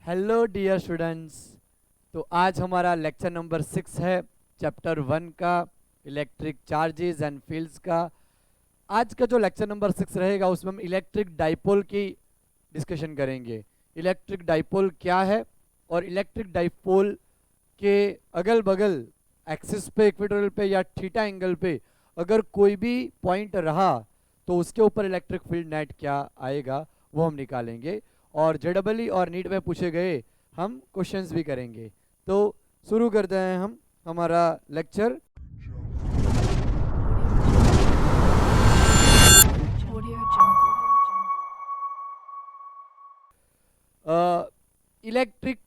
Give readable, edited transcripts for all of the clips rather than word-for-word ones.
Hello dear students. तो आज हमारा लेक्चर नंबर 6 है चैप्टर 1 का, इलेक्ट्रिक चार्जेस एंड फील्ड्स का। आज का जो लेक्चर नंबर 6 रहेगा उसमें हम इलेक्ट्रिक डाइपोल की डिस्कशन करेंगे। इलेक्ट्रिक डाइपोल क्या है और इलेक्ट्रिक डाइपोल के अगल बगल एक्सिस पे, इक्वेटोरियल पे या थीटा एंगल पे अगर कोई भी पॉइंट रहा तो उसके ऊपर इलेक्ट्रिक फील्ड नेट क्या आएगा वो हम निकालेंगे। और जेडबलई और नीट में पूछे गए हम क्वेश्चंस भी करेंगे। तो शुरू करते हैं हम हमारा लेक्चर। Electric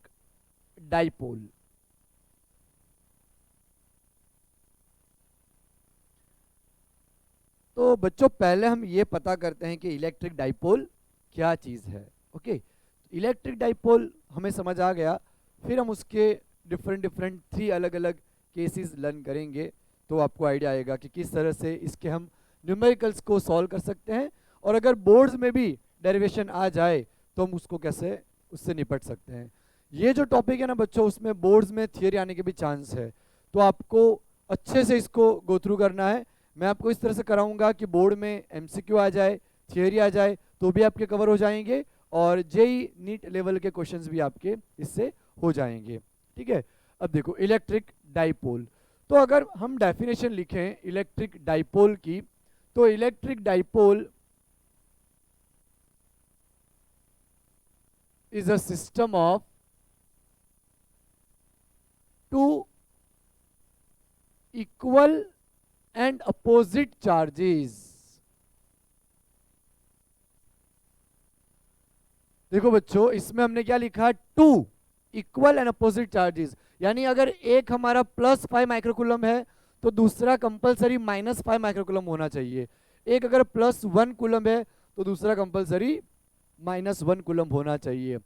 dipole. तो बच्चों पहले हम ये पता करते हैं कि इलेक्ट्रिक डाइपोल क्या चीज़ है। ओके, इलेक्ट्रिक डाइपोल हमें समझ आ गया, फिर हम उसके डिफरेंट 3 अलग अलग केसेस लर्न करेंगे तो आपको आइडिया आएगा कि किस तरह से इसके हम न्यूमेरिकल्स को सॉल्व कर सकते हैं, और अगर बोर्ड्स में भी डेरिवेशन आ जाए तो हम उसको कैसे उससे निपट सकते हैं। ये जो टॉपिक है ना बच्चों, उसमें बोर्ड्स में थियरी आने के भी चांस है, तो आपको अच्छे से इसको गो थ्रू करना है। मैं आपको इस तरह से कराऊंगा कि बोर्ड में एमसीक्यू आ जाए, थियरी आ जाए तो भी आपके कवर हो जाएंगे, और जेई नीट लेवल के क्वेश्चंस भी आपके इससे हो जाएंगे। ठीक है, अब देखो इलेक्ट्रिक डाइपोल। तो अगर हम डेफिनेशन लिखें इलेक्ट्रिक डाइपोल की, तो electric dipole is a system of two equal and opposite charges। देखो बच्चों, इसमें हमने क्या लिखा, two equal and opposite charges, यानी अगर एक हमारा +5 माइक्रोकूलम है तो दूसरा कंपलसरी -5 माइक्रोकूलम होना चाहिए। एक अगर +1 कूलम है तो दूसरा कंपलसरी -1 कूलम होना चाहिए।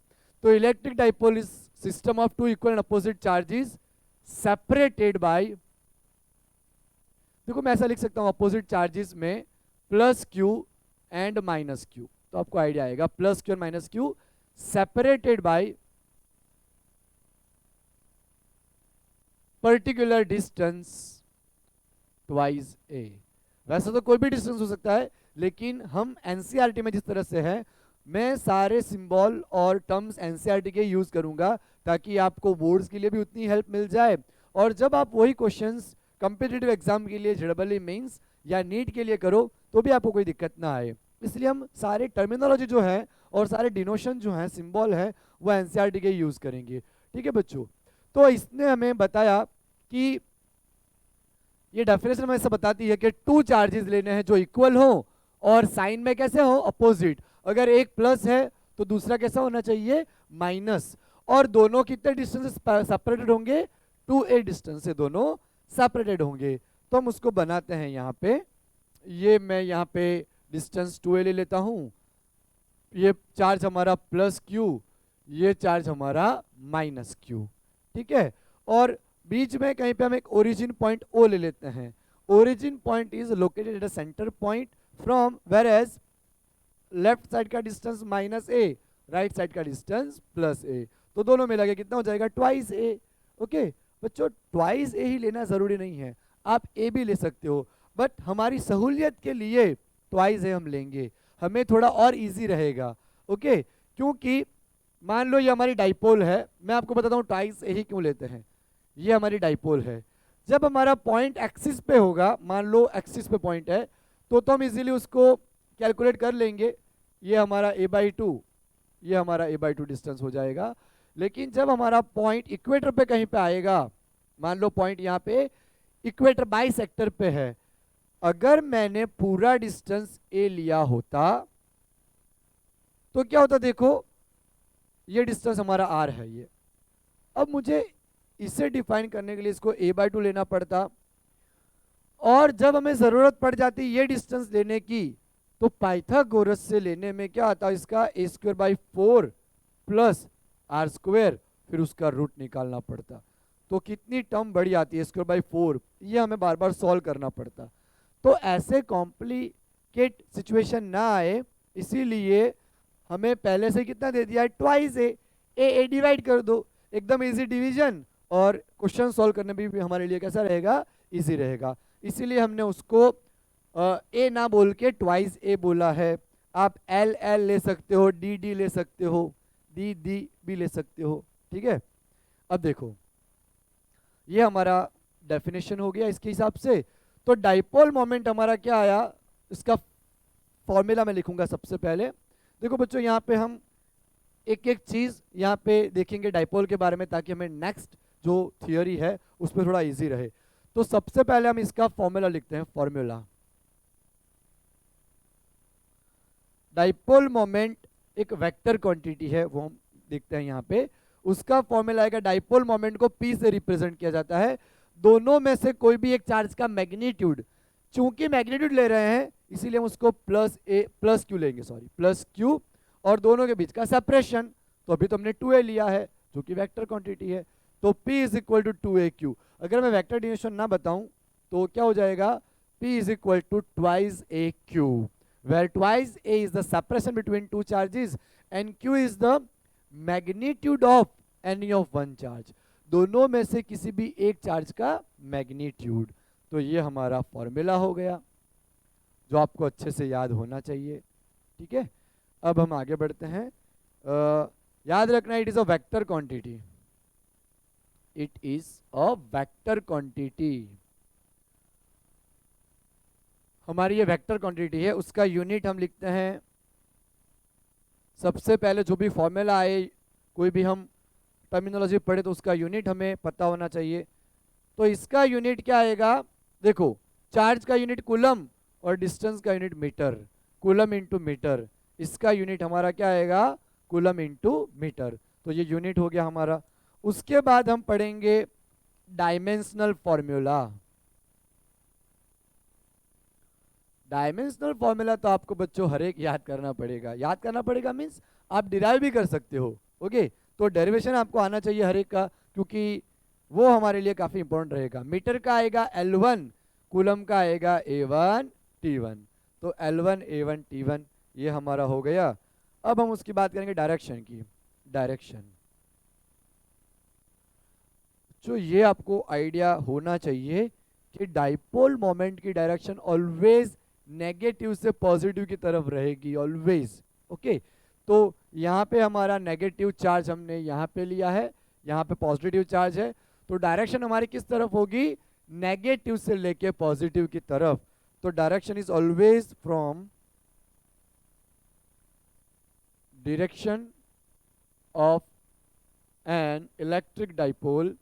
तो electric dipole is system of two equal and opposite charges separated by, देखो मैं ऐसा लिख सकता हूं अपोजिट चार्जेस में +q एंड -q, तो आपको आइडिया आएगा +q and -q separated by particular distance twice a। वैसे तो कोई भी डिस्टेंस हो सकता है, लेकिन हम एनसीईआरटी में जिस तरह से है, मैं सारे सिंबल और टर्म्स एनसीईआरटी के यूज करूंगा ताकि आपको बोर्ड्स के लिए भी उतनी हेल्प मिल जाए, और जब आप वही क्वेश्चंस कॉम्पिटिटिव एग्जाम के लिए जेडबलई मेंस या नीट के लिए करो तो भी आपको कोई दिक्कत ना आए। इसलिए हम सारे टर्मिनोलॉजी जो है और सारे डिनोशन जो है, सिंबल है, वो एनसीईआरटी के यूज करेंगे। ठीक है बच्चों, तो इसने हमें बताया कि ये डेफिनेशन हमें ऐसा बताती है कि टू चार्जेस लेने हैं जो इक्वल हो और साइन में कैसे हो, अपोजिट। अगर एक प्लस है तो दूसरा कैसा होना चाहिए, माइनस, और दोनों कितने डिस्टेंस से सेपरेटेड होंगे, 2a डिस्टेंस से दोनों सेपरेटेड होंगे। तो हम उसको बनाते हैं यहाँ पे, ये मैं यहाँ पे डिस्टेंस 2a ले लेता हूँ, ये चार्ज हमारा +q, ये चार्ज हमारा -q। ठीक है, और बीच में कहीं पे हम एक ओरिजिन पॉइंट O ले लेते हैं। Origin point is located at a centre point from where as left side का डिस्टेंस -a, राइट साइड का डिस्टेंस +a, तो दोनों मिला के कितना हो जाएगा, ट्वाइस a। ओके बच्चों, ट्वाइस a ही लेना जरूरी नहीं है, आप a भी ले सकते हो, बट हमारी सहूलियत के लिए ट्वाइस a हम लेंगे, हमें थोड़ा और इजी रहेगा। ओके, क्योंकि मान लो ये हमारी डाइपोल है, मैं आपको बताता हूँ ट्वाइस a ही क्यों लेते हैं। ये हमारी डाइपोल है, जब हमारा पॉइंट एक्सिस पे होगा, मान लो एक्सिस पे पॉइंट है, तो हम इजीली उसको कैलकुलेट कर लेंगे, ये हमारा a/2, ये हमारा a/2 डिस्टेंस हो जाएगा। लेकिन जब हमारा पॉइंट इक्वेटर पे कहीं पे आएगा, मान लो पॉइंट यहाँ पे इक्वेटर बाई सेक्टर पे है, अगर मैंने पूरा डिस्टेंस a लिया होता तो क्या होता, देखो ये डिस्टेंस हमारा r है ये, अब मुझे इसे डिफाइन करने के लिए इसको a/2 लेना पड़ता, और जब हमें जरूरत पड़ जाती ये डिस्टेंस लेने की तो पाइथागोरस से लेने में क्या आता है, इसका a² 4 + r², फिर उसका रूट निकालना पड़ता, तो कितनी टर्म बड़ी आती है, a² 4, ये हमें बार बार सॉल्व करना पड़ता। तो ऐसे कॉम्प्लिकेट सिचुएशन ना आए, इसीलिए हमें पहले से कितना दे दिया है, ट्वाइस a, ए डिवाइड कर दो, एकदम इजी डिवीजन, और क्वेश्चन सॉल्व करने में भी हमारे लिए कैसा रहेगा, इजी रहेगा। इसीलिए हमने उसको ए ना बोल के ट्वाइस ए बोला है। आप एल एल ले सकते हो, डी डी ले सकते हो, डी डी भी ले सकते हो, ठीक है। अब देखो ये हमारा डेफिनेशन हो गया इसके हिसाब से। तो डाइपोल मोमेंट हमारा क्या आया, इसका फॉर्मूला मैं लिखूंगा सबसे पहले। देखो बच्चों यहाँ पे हम एक एक चीज यहाँ पे देखेंगे डाइपोल के बारे में, ताकि हमें नेक्स्ट जो थियोरी है उस पर थोड़ा इजी रहे। तो सबसे पहले हम इसका फॉर्मूला लिखते हैं। फॉर्मूला, डाइपोल मोमेंट एक वेक्टर क्वांटिटी है, वो हम देखते हैं यहाँ पे। उसका फॉर्मूला आएगा, डाइपोल मोमेंट को P से रिप्रेजेंट किया जाता है, दोनों में से कोई भी एक चार्ज का मैग्नीट्यूड। चूंकि मैग्नीट्यूड ले रहे हैं इसीलिए हम उसको प्लस क्यू लेंगे, सॉरी प्लस क्यू, और दोनों के बीच का सेपरेशन। तो अभी तो हमने 2a लिया है जो कि वेक्टर क्वांटिटी है, तो P is equal to 2aq। अगर मैं वेक्टर डिफिनेशन ना बताऊं तो क्या हो जाएगा, P is equal to twice a q, where twice a is the separation between two charges and q is the magnitude of any of one charge, दोनों में से किसी भी एक चार्ज का मैग्नीट्यूड। तो ये हमारा फॉर्मूला हो गया जो आपको अच्छे से याद होना चाहिए, ठीक है। अब हम आगे बढ़ते हैं। याद रखना, it is a vector quantity, it is a vector quantity. हमारी ये वेक्टर क्वांटिटी है, उसका यूनिट हम लिखते हैं सबसे पहले। जो भी फॉर्मूला आए, कोई भी हम टर्मिनोलॉजी पढ़े तो उसका यूनिट हमें पता होना चाहिए। तो इसका यूनिट क्या आएगा, देखो चार्ज का यूनिट कूलम और डिस्टेंस का unit metre, coulomb into metre. इसका यूनिट हमारा क्या आएगा, कूलम इंटू मीटर। तो ये यूनिट हो गया हमारा। उसके बाद हम पढ़ेंगे डायमेंशनल फॉर्मूला। डायमेंशनल फॉर्मूला तो आपको बच्चों हर एक याद करना पड़ेगा। याद करना पड़ेगा मीन्स आप डिराइव भी कर सकते हो, ओके। तो डेरिवेशन आपको आना चाहिए हर एक का, क्योंकि वो हमारे लिए काफी इंपॉर्टेंट रहेगा। मीटर का आएगा L1, कूलम का आएगा A1 T1। तो L1 A1 T1 ये हमारा हो गया। अब हम उसकी बात करेंगे डायरेक्शन की। डायरेक्शन, जो ये आपको आइडिया होना चाहिए कि डाइपोल मोमेंट की डायरेक्शन ऑलवेज नेगेटिव से पॉजिटिव की तरफ रहेगी, ऑलवेज, ओके। तो यहाँ पे हमारा नेगेटिव चार्ज हमने यहाँ पे लिया है, यहाँ पे पॉजिटिव चार्ज है, तो डायरेक्शन हमारी किस तरफ होगी, नेगेटिव से लेके पॉजिटिव की तरफ। तो direction is always from direction of N electric dipole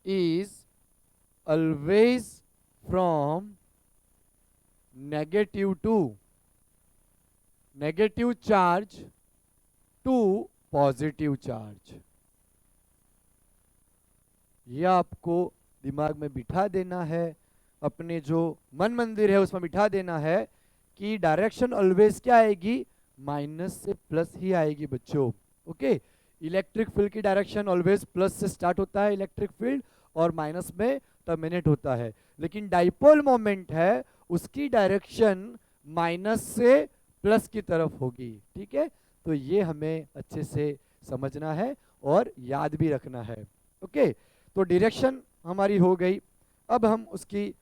is always from negative charge to positive charge। ये आपको दिमाग में बिठा देना है, अपने जो मन मंदिर है उसमें बिठा देना है कि डायरेक्शन ऑलवेज क्या आएगी, माइनस से प्लस ही आएगी बच्चों, ओके। इलेक्ट्रिक फील्ड की डायरेक्शन ऑलवेज प्लस से स्टार्ट होता है इलेक्ट्रिक फील्ड, और माइनस में टर्मिनेट होता है। लेकिन डाइपोल मोमेंट है उसकी डायरेक्शन माइनस से प्लस की तरफ होगी, ठीक है। तो ये हमें अच्छे से समझना है और याद भी रखना है, ओके। तो डायरेक्शन हमारी हो गई। अब हम उसकी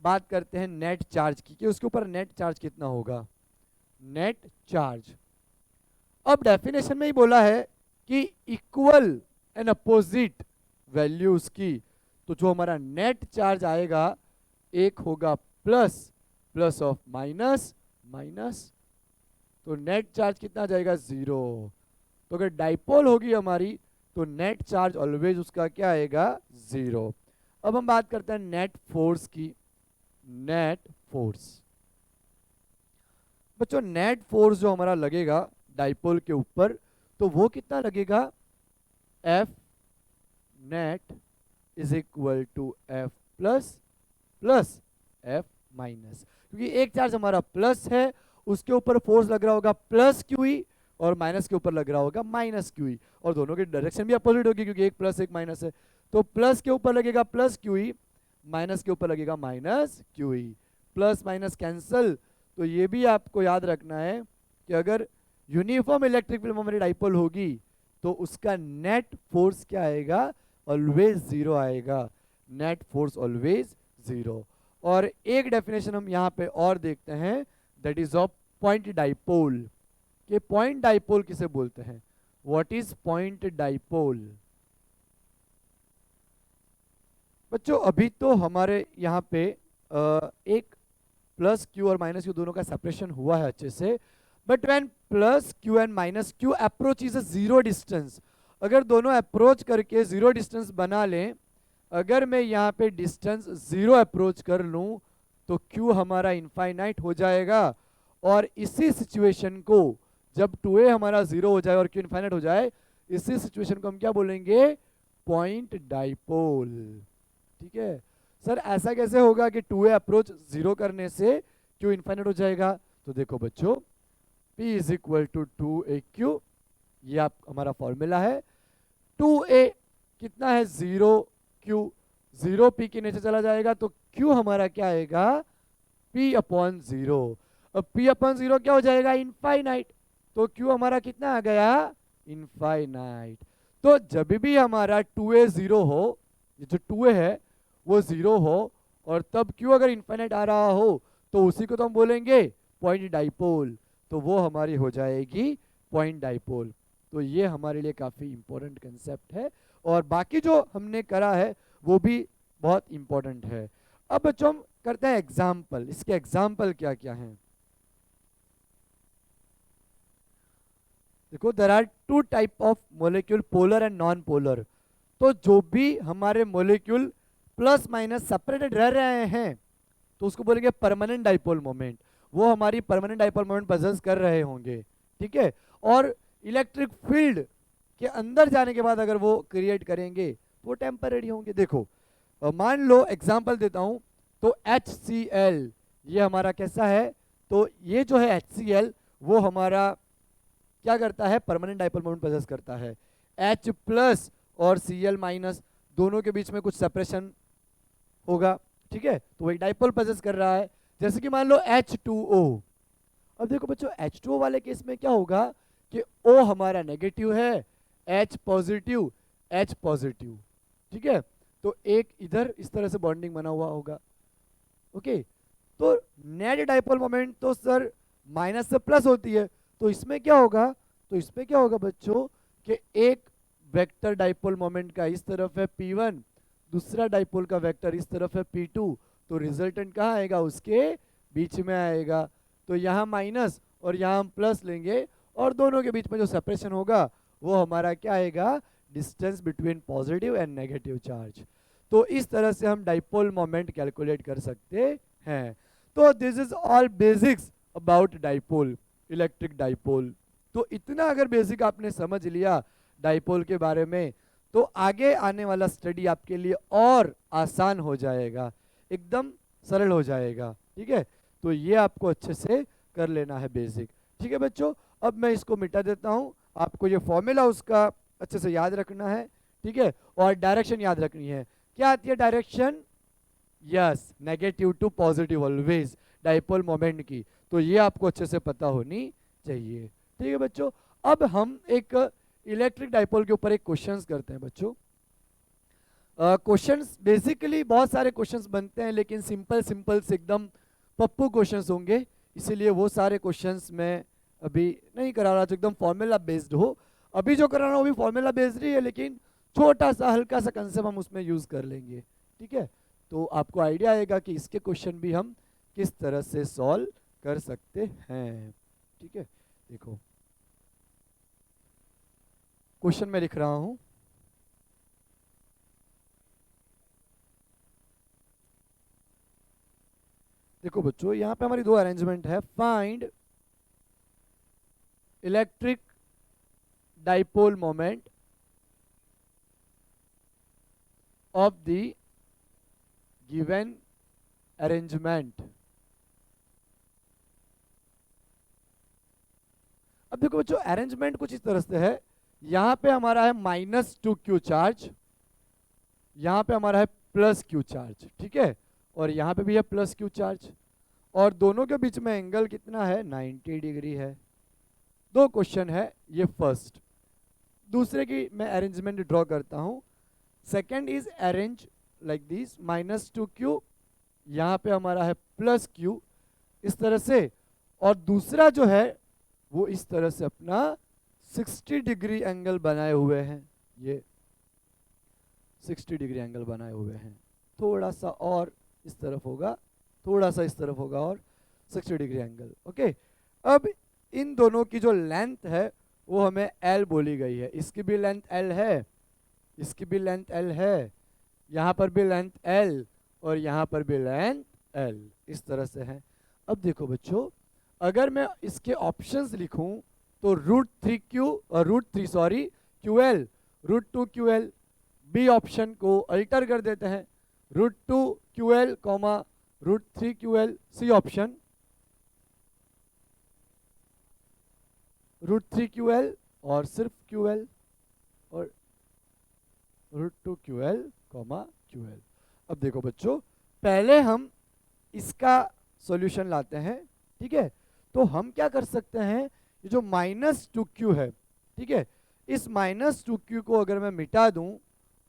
बात करते हैं नेट चार्ज की, कि उसके ऊपर नेट चार्ज कितना होगा, नेट चार्ज। अब डेफिनेशन में ही बोला है कि इक्वल एंड अपोजिट वैल्यूज की, तो जो हमारा नेट चार्ज आएगा एक होगा plus, plus of minus, minus, तो नेट चार्ज कितना जाएगा, 0। तो अगर डाइपोल होगी हमारी तो नेट चार्ज ऑलवेज उसका क्या आएगा, 0। अब हम बात करते हैं नेट फोर्स की। नेट फोर्स, बच्चों नेट फोर्स जो हमारा लगेगा डाइपोल के ऊपर, तो वो कितना लगेगा, F net is equal to F plus plus F minus. क्योंकि एक चार्ज हमारा प्लस है, उसके ऊपर फोर्स लग रहा होगा प्लस QE, और माइनस के ऊपर लग रहा होगा माइनस QE, और दोनों की डायरेक्शन भी अपोजिट होगी क्योंकि एक प्लस एक माइनस है। तो प्लस के ऊपर लगेगा प्लस QE, माइनस के ऊपर लगेगा minus QE, plus minus cancel. तो ये भी आपको याद रखना है कि अगर यूनिफॉर्म इलेक्ट्रिक फील्ड में हमारी डाइपोल होगी तो उसका नेट फोर्स क्या आएगा, ऑलवेज जीरो आएगा, नेट फोर्स ऑलवेज जीरो। और एक डेफिनेशन हम यहाँ पे और देखते हैं, that is of point dipole. कि पॉइंट डाइपोल किसे बोलते हैं, व्हाट इज पॉइंट डाइपोल। बच्चों अभी तो हमारे यहाँ पे एक प्लस क्यू और माइनस क्यू दोनों का सेपरेशन हुआ है अच्छे से, but when plus Q and minus Q approach is a zero distance, अगर दोनों अप्रोच करके जीरो डिस्टेंस बना लें, अगर मैं यहाँ पे डिस्टेंस जीरो अप्रोच कर लूं तो क्यू हमारा इनफाइनाइट हो जाएगा। और इसी सिचुएशन को जब 2a हमारा जीरो हो जाए और क्यू इनफाइनाइट हो जाए, इसी सिचुएशन को हम क्या बोलेंगे, पॉइंट डाइपोल। ठीक है सर, ऐसा कैसे होगा कि 2a अप्रोच जीरो करने से क्यू इनफाइनाइट हो जाएगा। तो देखो बच्चों, P is equal to 2aq, ये आप हमारा फॉर्मूला है। 2a कितना है, जीरो, q जीरो p के नीचे चला जाएगा तो q हमारा क्या आएगा, p अपॉन जीरो। अब p अपॉन जीरो क्या हो जाएगा, इनफाइनाइट, तो q हमारा कितना आ गया, इनफाइनाइट। तो जब भी हमारा 2a जीरो हो, ये जो 2a है वो जीरो हो और तब q अगर इनफाइनाइट आ रहा हो तो उसी को तो हम बोलेंगे पॉइंट डाइपोल, तो वो हमारी हो जाएगी पॉइंट डाइपोल। तो ये हमारे लिए काफी इंपॉर्टेंट कंसेप्ट है और बाकी जो हमने करा है वो भी बहुत इंपॉर्टेंट है। अब बच्चों हम करते हैं एग्जाम्पल, इसके एग्जाम्पल क्या क्या हैं। देखो there are two type of molecule, polar and non polar. तो जो भी हमारे मोलिक्यूल प्लस माइनस सेपरेटेड रह रहे हैं तो उसको बोलेंगे परमानेंट डाइपोल मोमेंट, वो हमारी परमानेंट डाइपोल मोमेंट पजेस कर रहे होंगे। ठीक है, और इलेक्ट्रिक फील्ड के अंदर जाने के बाद अगर वो क्रिएट करेंगे वो टेम्पररी होंगे। देखो मान लो एग्जांपल देता हूं, तो HCl ये हमारा कैसा है, तो ये जो है HCl वो हमारा क्या करता है, परमानेंट डाइपोल मोमेंट पजेस करता है। H प्लस और Cl माइनस दोनों के बीच में कुछ सेपरेशन होगा, ठीक है, तो वही डाइपोल पजेस कर रहा है। जैसे कि मान लो H2O, अब देखो बच्चों H2O वाले केस में क्या होगा कि O हमारा नेगेटिव है, H पॉजिटिव, H पॉजिटिव। ठीक है, तो एक इधर इस तरह से बॉन्डिंग बना हुआ होगा। ओके, तो नेट डाइपोल मोमेंट तो सर माइनस से प्लस होती है, तो इसमें क्या होगा, तो इसमें क्या होगा बच्चों कि एक वेक्टर डाइपोल मोमेंट का इस तरफ है P1, दूसरा डाइपोल का वेक्टर इस तरफ है P2, तो रिजल्टेंट कहाँ आएगा, उसके बीच में आएगा। तो यहाँ माइनस और यहाँ हम प्लस लेंगे और दोनों के बीच में जो सेपरेशन होगा वो हमारा क्या आएगा, distance between positive and negative charge. तो इस तरह से हम डाइपोल मोमेंट कैलकुलेट कर सकते हैं। तो this is all basics about dipole, electric dipole. तो इतना अगर बेसिक आपने समझ लिया डाइपोल के बारे में तो आगे आने वाला स्टडी आपके लिए और आसान हो जाएगा, एकदम सरल हो जाएगा। ठीक है, तो ये आपको अच्छे से कर लेना है बेसिक। ठीक है बच्चों, अब मैं इसको मिटा देता हूँ, आपको ये फॉर्मूला उसका अच्छे से याद रखना है। ठीक है, और डायरेक्शन याद रखनी है। क्या आती है direction, yes, negative to positive always dipole moment की, तो ये आपको अच्छे से पता होनी चाहिए। ठीक है बच्चों, अब हम एक इलेक्ट्रिक डाइपोल के ऊपर एक क्वेश्चंस करते हैं बच्चों। क्वेश्चंस बेसिकली बहुत सारे क्वेश्चंस बनते हैं लेकिन सिंपल सिंपल से एकदम पप्पू क्वेश्चंस होंगे, इसीलिए वो सारे क्वेश्चंस मैं अभी नहीं करा रहा जो एकदम फॉर्मूला बेस्ड हो। अभी जो करा रहा हूँ वो भी फॉर्मूला बेस्ड ही है लेकिन छोटा सा हल्का सा कंसेप्ट हम उसमें यूज कर लेंगे। ठीक है, तो आपको आइडिया आएगा कि इसके क्वेश्चन भी हम किस तरह से सॉल्व कर सकते हैं। ठीक है, देखो क्वेश्चन मैं लिख रहा हूं, देखो बच्चों यहां पे हमारी दो अरेंजमेंट है। Find electric dipole moment of the given arrangement. अब देखो बच्चों अरेंजमेंट कुछ इस तरह से है, यहां पे हमारा है -2q चार्ज, यहां पे हमारा है +q चार्ज। ठीक है, और यहां पे भी है +q चार्ज और दोनों के बीच में एंगल कितना है, 90 डिग्री है। दो क्वेश्चन है ये फर्स्ट। दूसरे की मैं अरेंजमेंट ड्रॉ करता हूं। Second is arrange like this, -2q, यहाँ पे हमारा है +q, इस तरह से। और दूसरा जो है वो इस तरह से अपना 60 डिग्री एंगल बनाए हुए हैं, ये 60 डिग्री एंगल बनाए हुए हैं। थोड़ा सा और इस तरफ होगा, थोड़ा सा इस तरफ होगा, और 60 डिग्री एंगल। ओके, अब इन दोनों की जो लेंथ है वो हमें L बोली गई है। इसकी भी लेंथ L है, इसकी भी लेंथ L है, यहाँ पर भी लेंथ L, और यहाँ पर भी लेंथ L, इस तरह से है। अब देखो बच्चों, अगर मैं इसके ऑप्शंस लिखूं तो √3q और √3 √2ql, बी ऑप्शन को अल्टर कर देते हैं, √2ql, √3ql, C option √3ql और सिर्फ ql, और √2ql, ql। अब देखो बच्चों, पहले हम इसका सॉल्यूशन लाते हैं, ठीक है। तो हम क्या कर सकते हैं, ये जो -2q है, ठीक है, इस -2q को अगर मैं मिटा दूं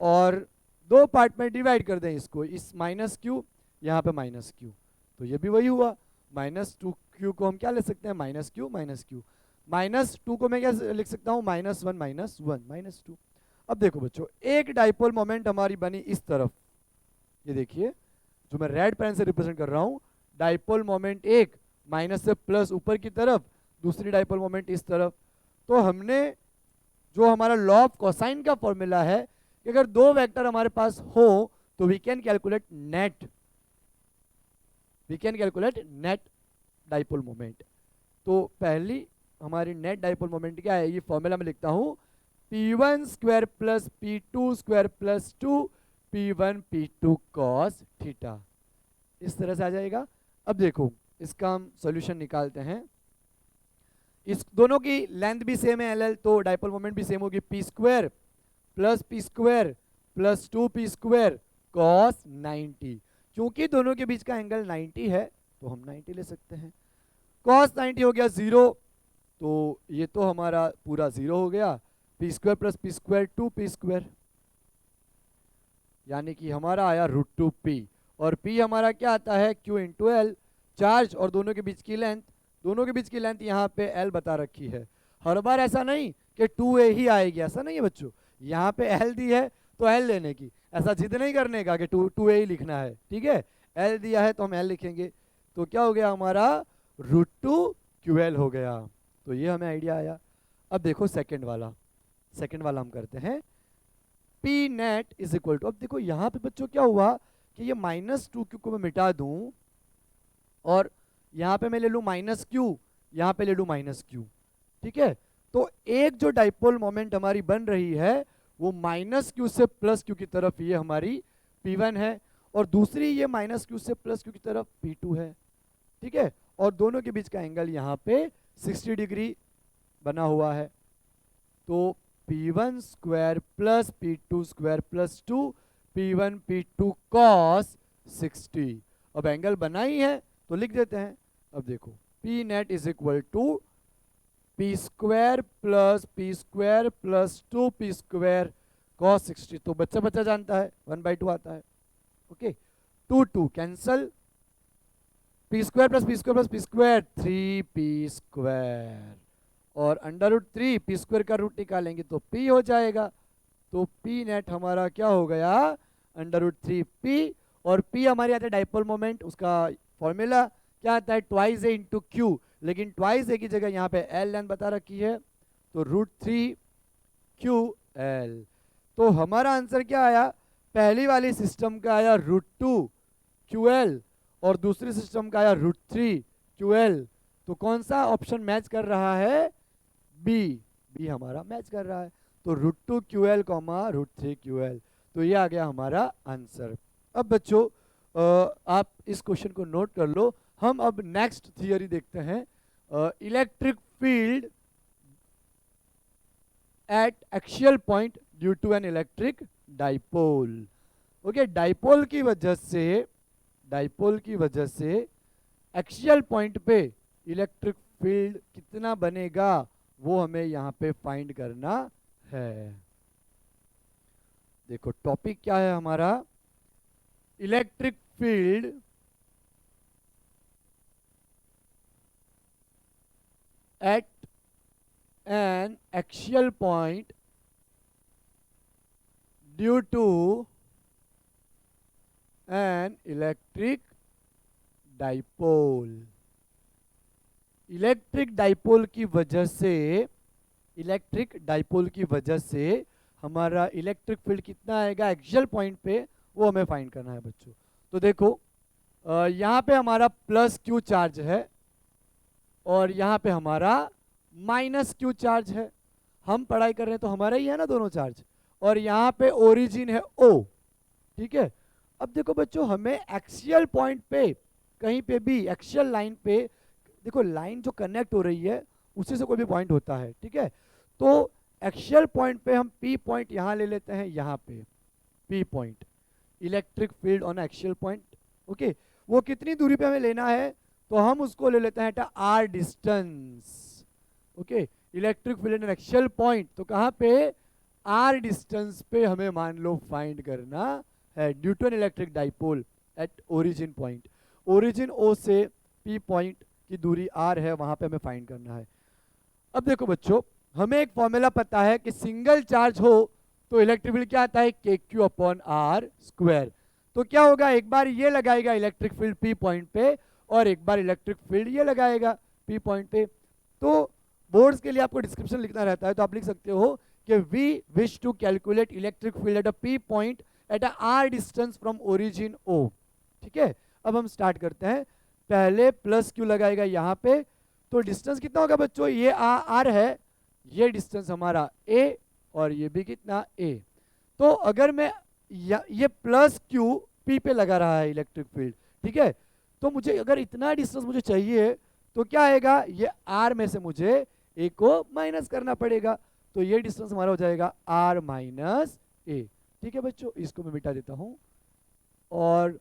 और दो पार्ट में डिवाइड कर दें इसको, इस -q, यहाँ पे -q, तो ये भी वही हुआ। -2q को हम क्या ले सकते हैं, -q, -2 को मैं क्या लिख सकता हूँ, -1, -2। अब देखो बच्चों, एक डाइपोल मोमेंट हमारी बनी इस तरफ, ये देखिए जो मैं रेड पेन से रिप्रेजेंट कर रहा हूँ, डाइपोल मोमेंट एक माइनस से प्लस ऊपर की तरफ, दूसरी डाइपोल मोमेंट इस तरफ। तो हमने जो हमारा लॉ ऑफ कोसाइन का फॉर्मूला है कि अगर दो वेक्टर हमारे पास हो तो we can calculate net dipole moment. तो पहली हमारी नेट डाइपोल मोमेंट क्या है, ये फॉर्मूला में लिखता हूं, P1² + P2² + 2 P1 P2 cos theta, इस तरह से आ जाएगा। अब देखो इसका हम सॉल्यूशन निकालते हैं। इस दोनों की लेंथ भी सेम है LL, तो डाइपोल मोमेंट भी सेम होगी, P² + P² + 2P² cos 90। क्योंकि दोनों के बीच का एंगल 90 है तो हम 90 ले सकते हैं। cos 90 हो गया 0, तो ये तो हमारा पूरा 0 हो गया। P² + P², 2P², यानी कि हमारा आया √2p, और p हमारा क्या आता है, q × l, चार्ज और दोनों के बीच की लेंथ, दोनों के बीच की लेंथ यहाँ पे l बता रखी है। हर बार ऐसा नहीं कि 2a ही आएगी, ऐसा नहीं है बच्चों, यहाँ पे l दी है तो l लेने की, ऐसा जिद नहीं करने का कि 2a ही लिखना है, ठीक है। l दिया है तो हम l लिखेंगे, तो क्या हो गया हमारा √2ql हो गया। तो ये हमें आइडिया आया। अब देखो सेकंड वाला हम करते हैं, P net is equal to, अब देखो यहाँ पे बच्चों क्या हुआ कि ये -2q को मैं मिटा दूं और यहाँ पे मैं ले लूँ -q, यहाँ पे ले लूँ -q, ठीक है। तो एक जो डाइपोल मोमेंट हमारी बन रही है वो -q से +q की तरफ, ये हमारी P1 है, और दूसरी ये -q से +q की तरफ P2 है, ठीक है। और दोनों के बीच का एंगल यहाँ पे 60 डिग्री बना हुआ है। तो P1² + P2² + 2 P1 P2 cos 60। अब एंगल बना ही है तो लिख देते हैं। अब देखो P net is equal to P² + P² + 2P² cos 60, तो बच्चा जानता है 1/2 आता है, okay. 2 cancel, P² + P² + P² 3P², और √3 P² का रूट निकालेंगे तो P हो जाएगा। तो P net हमारा क्या हो गया, √3P, और P हमारी आता है डाइपोल मोमेंट, उसका फॉर्मूला क्या आता है, 2a × q, लेकिन 2a की जगह यहाँ पे L लेंथ बता रखी है, तो √3ql। तो हमारा आंसर क्या आया, पहली वाली सिस्टम का आया √2ql और दूसरी सिस्टम का आया √3ql। तो कौन सा ऑप्शन मैच कर रहा है, बी हमारा मैच कर रहा है। तो √2ql, √3ql, तो ये आ गया हमारा आंसर। अब बच्चों आप इस क्वेश्चन को नोट कर लो। हम अब नेक्स्ट थियरी देखते हैं, electric field at axial point due to an electric dipole. Okay, dipole की वजह से एक्सियल पॉइंट पे इलेक्ट्रिक फील्ड कितना बनेगा वो हमें यहाँ पे फाइंड करना है। देखो टॉपिक क्या है हमारा, electric field at an axial point due to an electric dipole. Electric dipole की वजह से, इलेक्ट्रिक डाइपोल की वजह से हमारा इलेक्ट्रिक फील्ड कितना आएगा एक्सियल पॉइंट पे, वो हमें फाइंड करना है बच्चों। तो देखो यहाँ पे हमारा प्लस क्यू चार्ज है और यहाँ पे हमारा माइनस क्यू चार्ज है। हम पढ़ाई कर रहे हैं तो हमारा ही है ना दोनों चार्ज, और यहाँ पे ओरिजिन है ओ, ठीक है। अब देखो बच्चों, हमें एक्सियल पॉइंट पे कहीं पे भी एक्सियल लाइन पे, देखो लाइन जो कनेक्ट हो रही है उसी से कोई भी पॉइंट होता है, ठीक है। तो एक्सियल पॉइंट पे हम पी पॉइंट यहाँ ले लेते हैं, यहाँ पे P point, electric field on axial point, okay. वो कितनी दूरी पे हमें लेना है, तो हम उसको ले लेते हैं r distance, okay. Electric field on axial point, तो कहाँ पे, आर डिस्टेंस पे हमें मान लो फाइंड करना है due to an electric dipole at origin point. Origin O से पी पॉइंट की दूरी आर है, वहां पे हमें फाइंड करना है। अब देखो बच्चों, हमें एक फॉर्मूला पता है कि सिंगल चार्ज हो तो इलेक्ट्रिक फील्ड क्या आता है, के क्यू अपॉन आर स्क्वायर। तो क्या होगा, एक बार ये लगाएगा इलेक्ट्रिक फील्ड पी पॉइंट पे और एक बार इलेक्ट्रिक फील्ड ये लगाएगा पी पॉइंट पे। तो बोर्ड्स के लिए आपको डिस्क्रिप्शन लिखना रहता है, तो आप लिख सकते हो कि we wish to calculate electric field at a P point at a r distance from origin O, ठीक है। अब हम स्टार्ट करते हैं, पहले प्लस क्यू लगाएगा यहाँ पे, तो डिस्टेंस कितना होगा बच्चों, ये आर है, ये डिस्टेंस हमारा ए और ये भी कितना ए। तो अगर मैं ये प्लस क्यू पी पे लगा रहा है इलेक्ट्रिक फील्ड, ठीक है, तो मुझे अगर इतना डिस्टेंस मुझे चाहिए तो क्या आएगा, ये आर में से मुझे ए को माइनस करना पड़ेगा, तो ये डिस्टेंस हमारा हो जाएगा आर माइनस ए, ठीक है बच्चों। इसको मैं मिटा देता हूं, और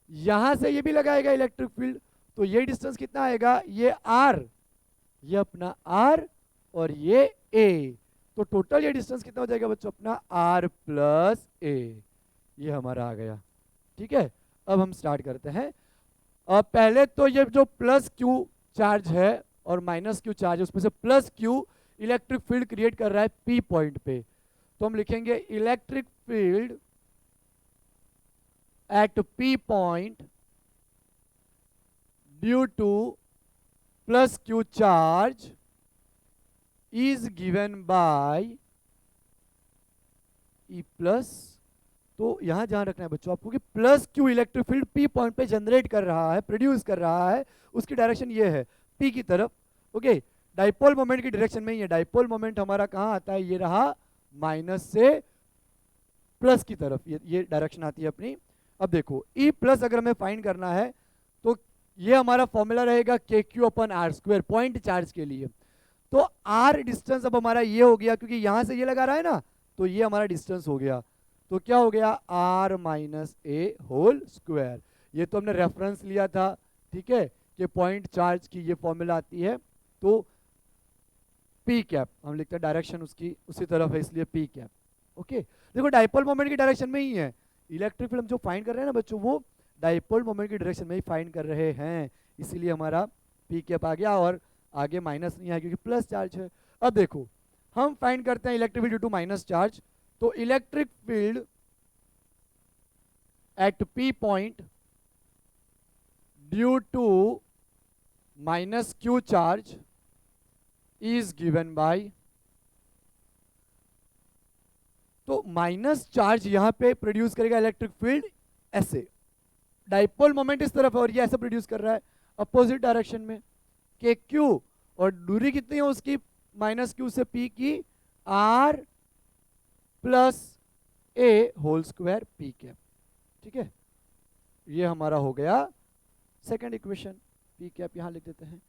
यहां से ये भी लगाएगा इलेक्ट्रिक फील्ड, तो ये डिस्टेंस कितना आएगा, ये आर, ये अपना आर और ये ए, तो टोटल ये डिस्टेंस कितना हो जाएगा बच्चों, अपना आर प्लस ए, ये हमारा आ गया, ठीक है। अब हम स्टार्ट करते हैं। अब पहले तो ये जो प्लस क्यू चार्ज है और माइनस क्यू चार्ज है, उसमें से plus Q electric field create कर रहा है पी पॉइंट पे, तो हम लिखेंगे electric field at P point due to plus q charge is given bye E plus. तो यहां ध्यान रखना है बच्चों आपको कि plus Q electric field P point पे जनरेट कर रहा है, प्रोड्यूस कर रहा है, उसकी डायरेक्शन ये है पी की तरफ, ओके। डाइपोल मोमेंट की डायरेक्शन में ही है, डाइपोल मोमेंट हमारा कहां आता है, ये रहा माइनस से प्लस की तरफ, ये डायरेक्शन आती है अपनी। अब देखो ई प्लस अगर हमें फाइंड करना है तो ये हमारा फॉर्मूला रहेगा k Q upon r square point charge के लिए। तो आर डिस्टेंस अब हमारा ये हो गया, क्योंकि यहां से ये लगा रहा है ना, तो ये हमारा डिस्टेंस हो गया, तो क्या हो गया, आर माइनस ए होल स्क्वायर। ये तो हमने रेफरेंस लिया था, ठीक है, कि पॉइंट चार्ज की ये फॉर्मूला आती है, तो पी कैप हम लिखते हैं, डायरेक्शन उसकी उसी तरफ है इसलिए पी कैप, ओके। देखो डाइपोल मोमेंट की डायरेक्शन में ही है, इलेक्ट्रिक फील्ड हम जो फाइंड कर रहे हैं ना बच्चों, वो डाइपोल मोमेंट की डायरेक्शन में ही फाइंड कर रहे हैं, इसीलिए हमारा पी कैप आ गया, और आगे माइनस नहीं है क्योंकि प्लस चार्ज है। अब देखो हम फाइंड करते हैं electric field due to minus charge, तो electric field at P point due to minus Q charge is given by, तो माइनस चार्ज यहां पे प्रोड्यूस करेगा इलेक्ट्रिक फील्ड ऐसे, डाइपोल मोमेंट इस तरफ है और ये ऐसे प्रोड्यूस कर रहा है अपोजिट डायरेक्शन में, के क्यू, और दूरी कितनी है उसकी माइनस क्यू से पी की, आर प्लस ए होल स्क्वायर पी कैप, ठीक है। ये हमारा हो गया सेकंड इक्वेशन, पी कैप यहां लिख देते हैं।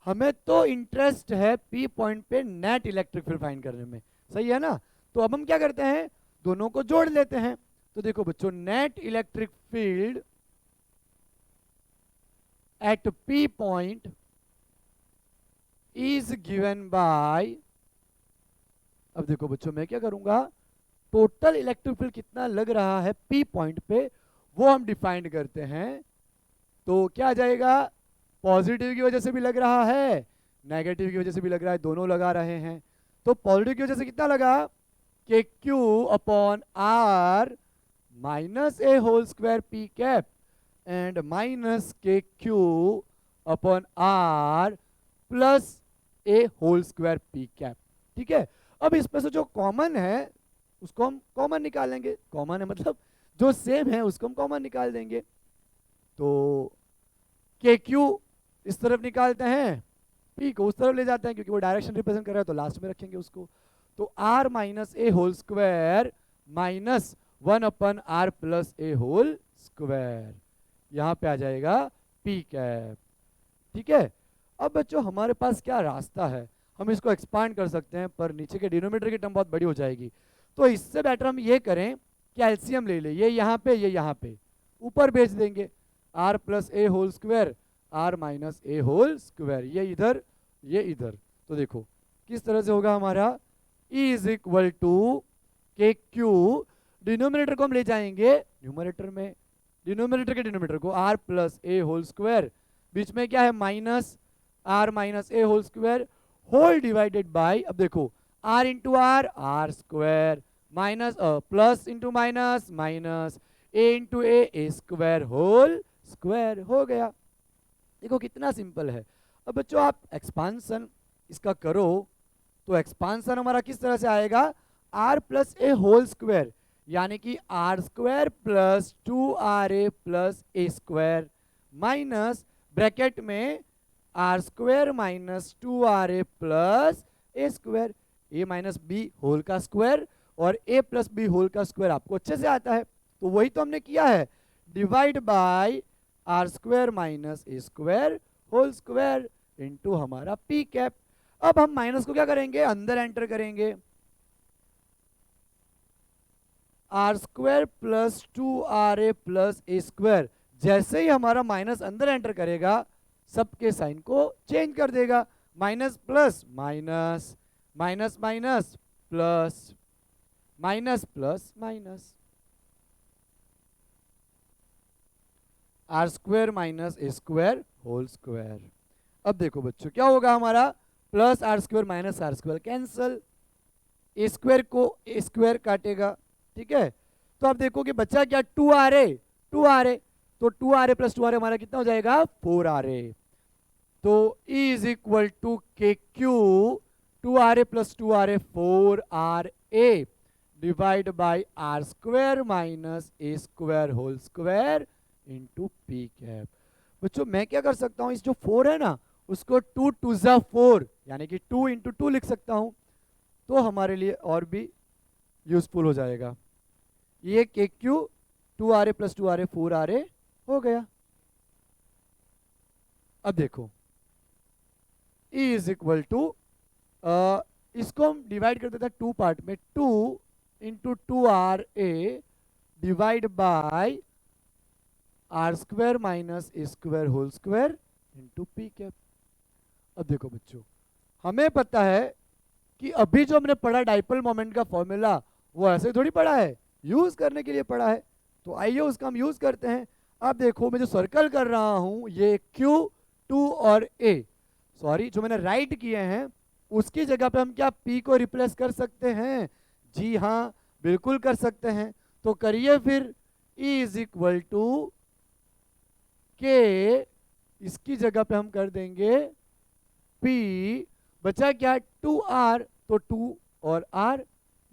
हमें तो इंटरेस्ट है पी पॉइंट पे नेट इलेक्ट्रिक फील्ड फाइंड करने में, सही है ना। तो अब हम क्या करते हैं, दोनों को जोड़ लेते हैं। तो देखो बच्चों, net electric field at P point is given bye, अब देखो बच्चों मैं क्या करूंगा, टोटल इलेक्ट्रिक फील्ड कितना लग रहा है पी पॉइंट पे वो हम डिफाइन करते हैं। तो क्या आ जाएगा, पॉजिटिव की वजह से भी लग रहा है, नेगेटिव की वजह से भी लग रहा है, दोनों लगा रहे हैं। तो पॉजिटिव की वजह से कितना लगा, K Q upon R minus A whole square P cap and minus K Q upon R plus A whole square P cap. ठीक है, अब इसमें से जो कॉमन है उसको हम कॉमन निकालेंगे, कॉमन है मतलब जो सेम है उसको हम कॉमन निकाल देंगे। तो के क्यू इस तरफ निकालते हैं, पी को उस तरफ ले जाते हैं क्योंकि वो डायरेक्शन रिप्रेजेंट कर रहा है, तो लास्ट में रखेंगे उसको। तो आर माइनस ए whole square minus 1 upon r plus ए होल स्क्वायर, यहां पे आ जाएगा पी कैप। ठीक है, अब बच्चों हमारे पास क्या रास्ता है, हम इसको एक्सपांड कर सकते हैं पर नीचे के डिनोमिनेटर की टर्म बहुत बड़ी हो जाएगी। तो इससे बेटर हम ये करें कि एलसीएम ले ले, ये यहाँ पे ये यहाँ पे, ऊपर भेज देंगे आर प्लस ए होल स्क्वायर आर माइनस ए होल स्क्वायर, ये इधर ये इधर। तो देखो किस तरह से होगा हमारा, E is equal to k Q, denominator को हम ले जाएंगे न्यूमरेटर में, डिनोमिनेटर के डिनोमिनेटर को आर प्लस ए होल स्क्वायर, बीच में क्या है minus R minus A whole square whole divided by, अब देखो R into R square minus plus into minus minus A into A square whole square, हो गया। देखो कितना सिंपल है। अब बच्चों आप एक्सपांसन इसका करो तो एक्सपांसन हमारा किस तरह से आएगा, आर प्लस ए होल स्क्वायर यानी कि R square plus 2ra plus ए स्क्वायर माइनस ब्रैकेट में R square minus 2ra plus A square, A minus B whole का स्क्वायर और ए प्लस बी होल का स्क्वायर आपको अच्छे से आता है, तो वही तो हमने किया है, divide by r square minus a square whole square into हमारा पी कैप। अब हम माइनस को क्या करेंगे, अंदर एंटर करेंगे, r square plus 2ra plus ए स्क्वायर, जैसे ही हमारा माइनस अंदर एंटर करेगा सबके साइन को चेंज कर देगा, minus plus minus minus minus plus minus plus minus, r square minus a square whole square. अब देखो बच्चों क्या होगा हमारा, plus are square minus r square cancel, a square को ए स्क्वायर काटेगा। ठीक है, तो अब देखो कि बच्चा क्या 2ra तो 2ra प्लस 2ra हमारा कितना हो जाएगा 4ra। तो E is equal to k q 2ra plus 2ra 4ra divide by r square minus a square whole square into P cap. बच्चों मैं क्या कर सकता हूं, इस जो 4 है ना उसको 2 टू ज़ा 4 यानी कि 2 इंटू 2 लिख सकता हूं, तो हमारे लिए और भी यूजफुल हो जाएगा। ये के q 2ra plus 2ra 4ra हो गया। अब देखो E इज इक्वल टू, इसको हम डिवाइड कर देते हैं 2 पार्ट में, 2 into 2ra divide by r square minus a square whole square into P cap. अब देखो बच्चों हमें पता है कि अभी जो हमने पढ़ा डाइपोल मोमेंट का फॉर्मूला वो ऐसे थोड़ी पढ़ा है, यूज करने के लिए पढ़ा है, तो आइए उसका हम यूज करते हैं। अब देखो मैं जो सर्कल कर रहा हूं ये Q 2 और A, सॉरी जो मैंने राइट किए हैं उसकी जगह पे हम क्या P को रिप्लेस कर सकते हैं, जी हाँ बिल्कुल कर सकते हैं। तो करिए फिर, E इज इक्वल टू के, इसकी जगह पे हम कर देंगे P, बचा क्या 2R तो 2 और R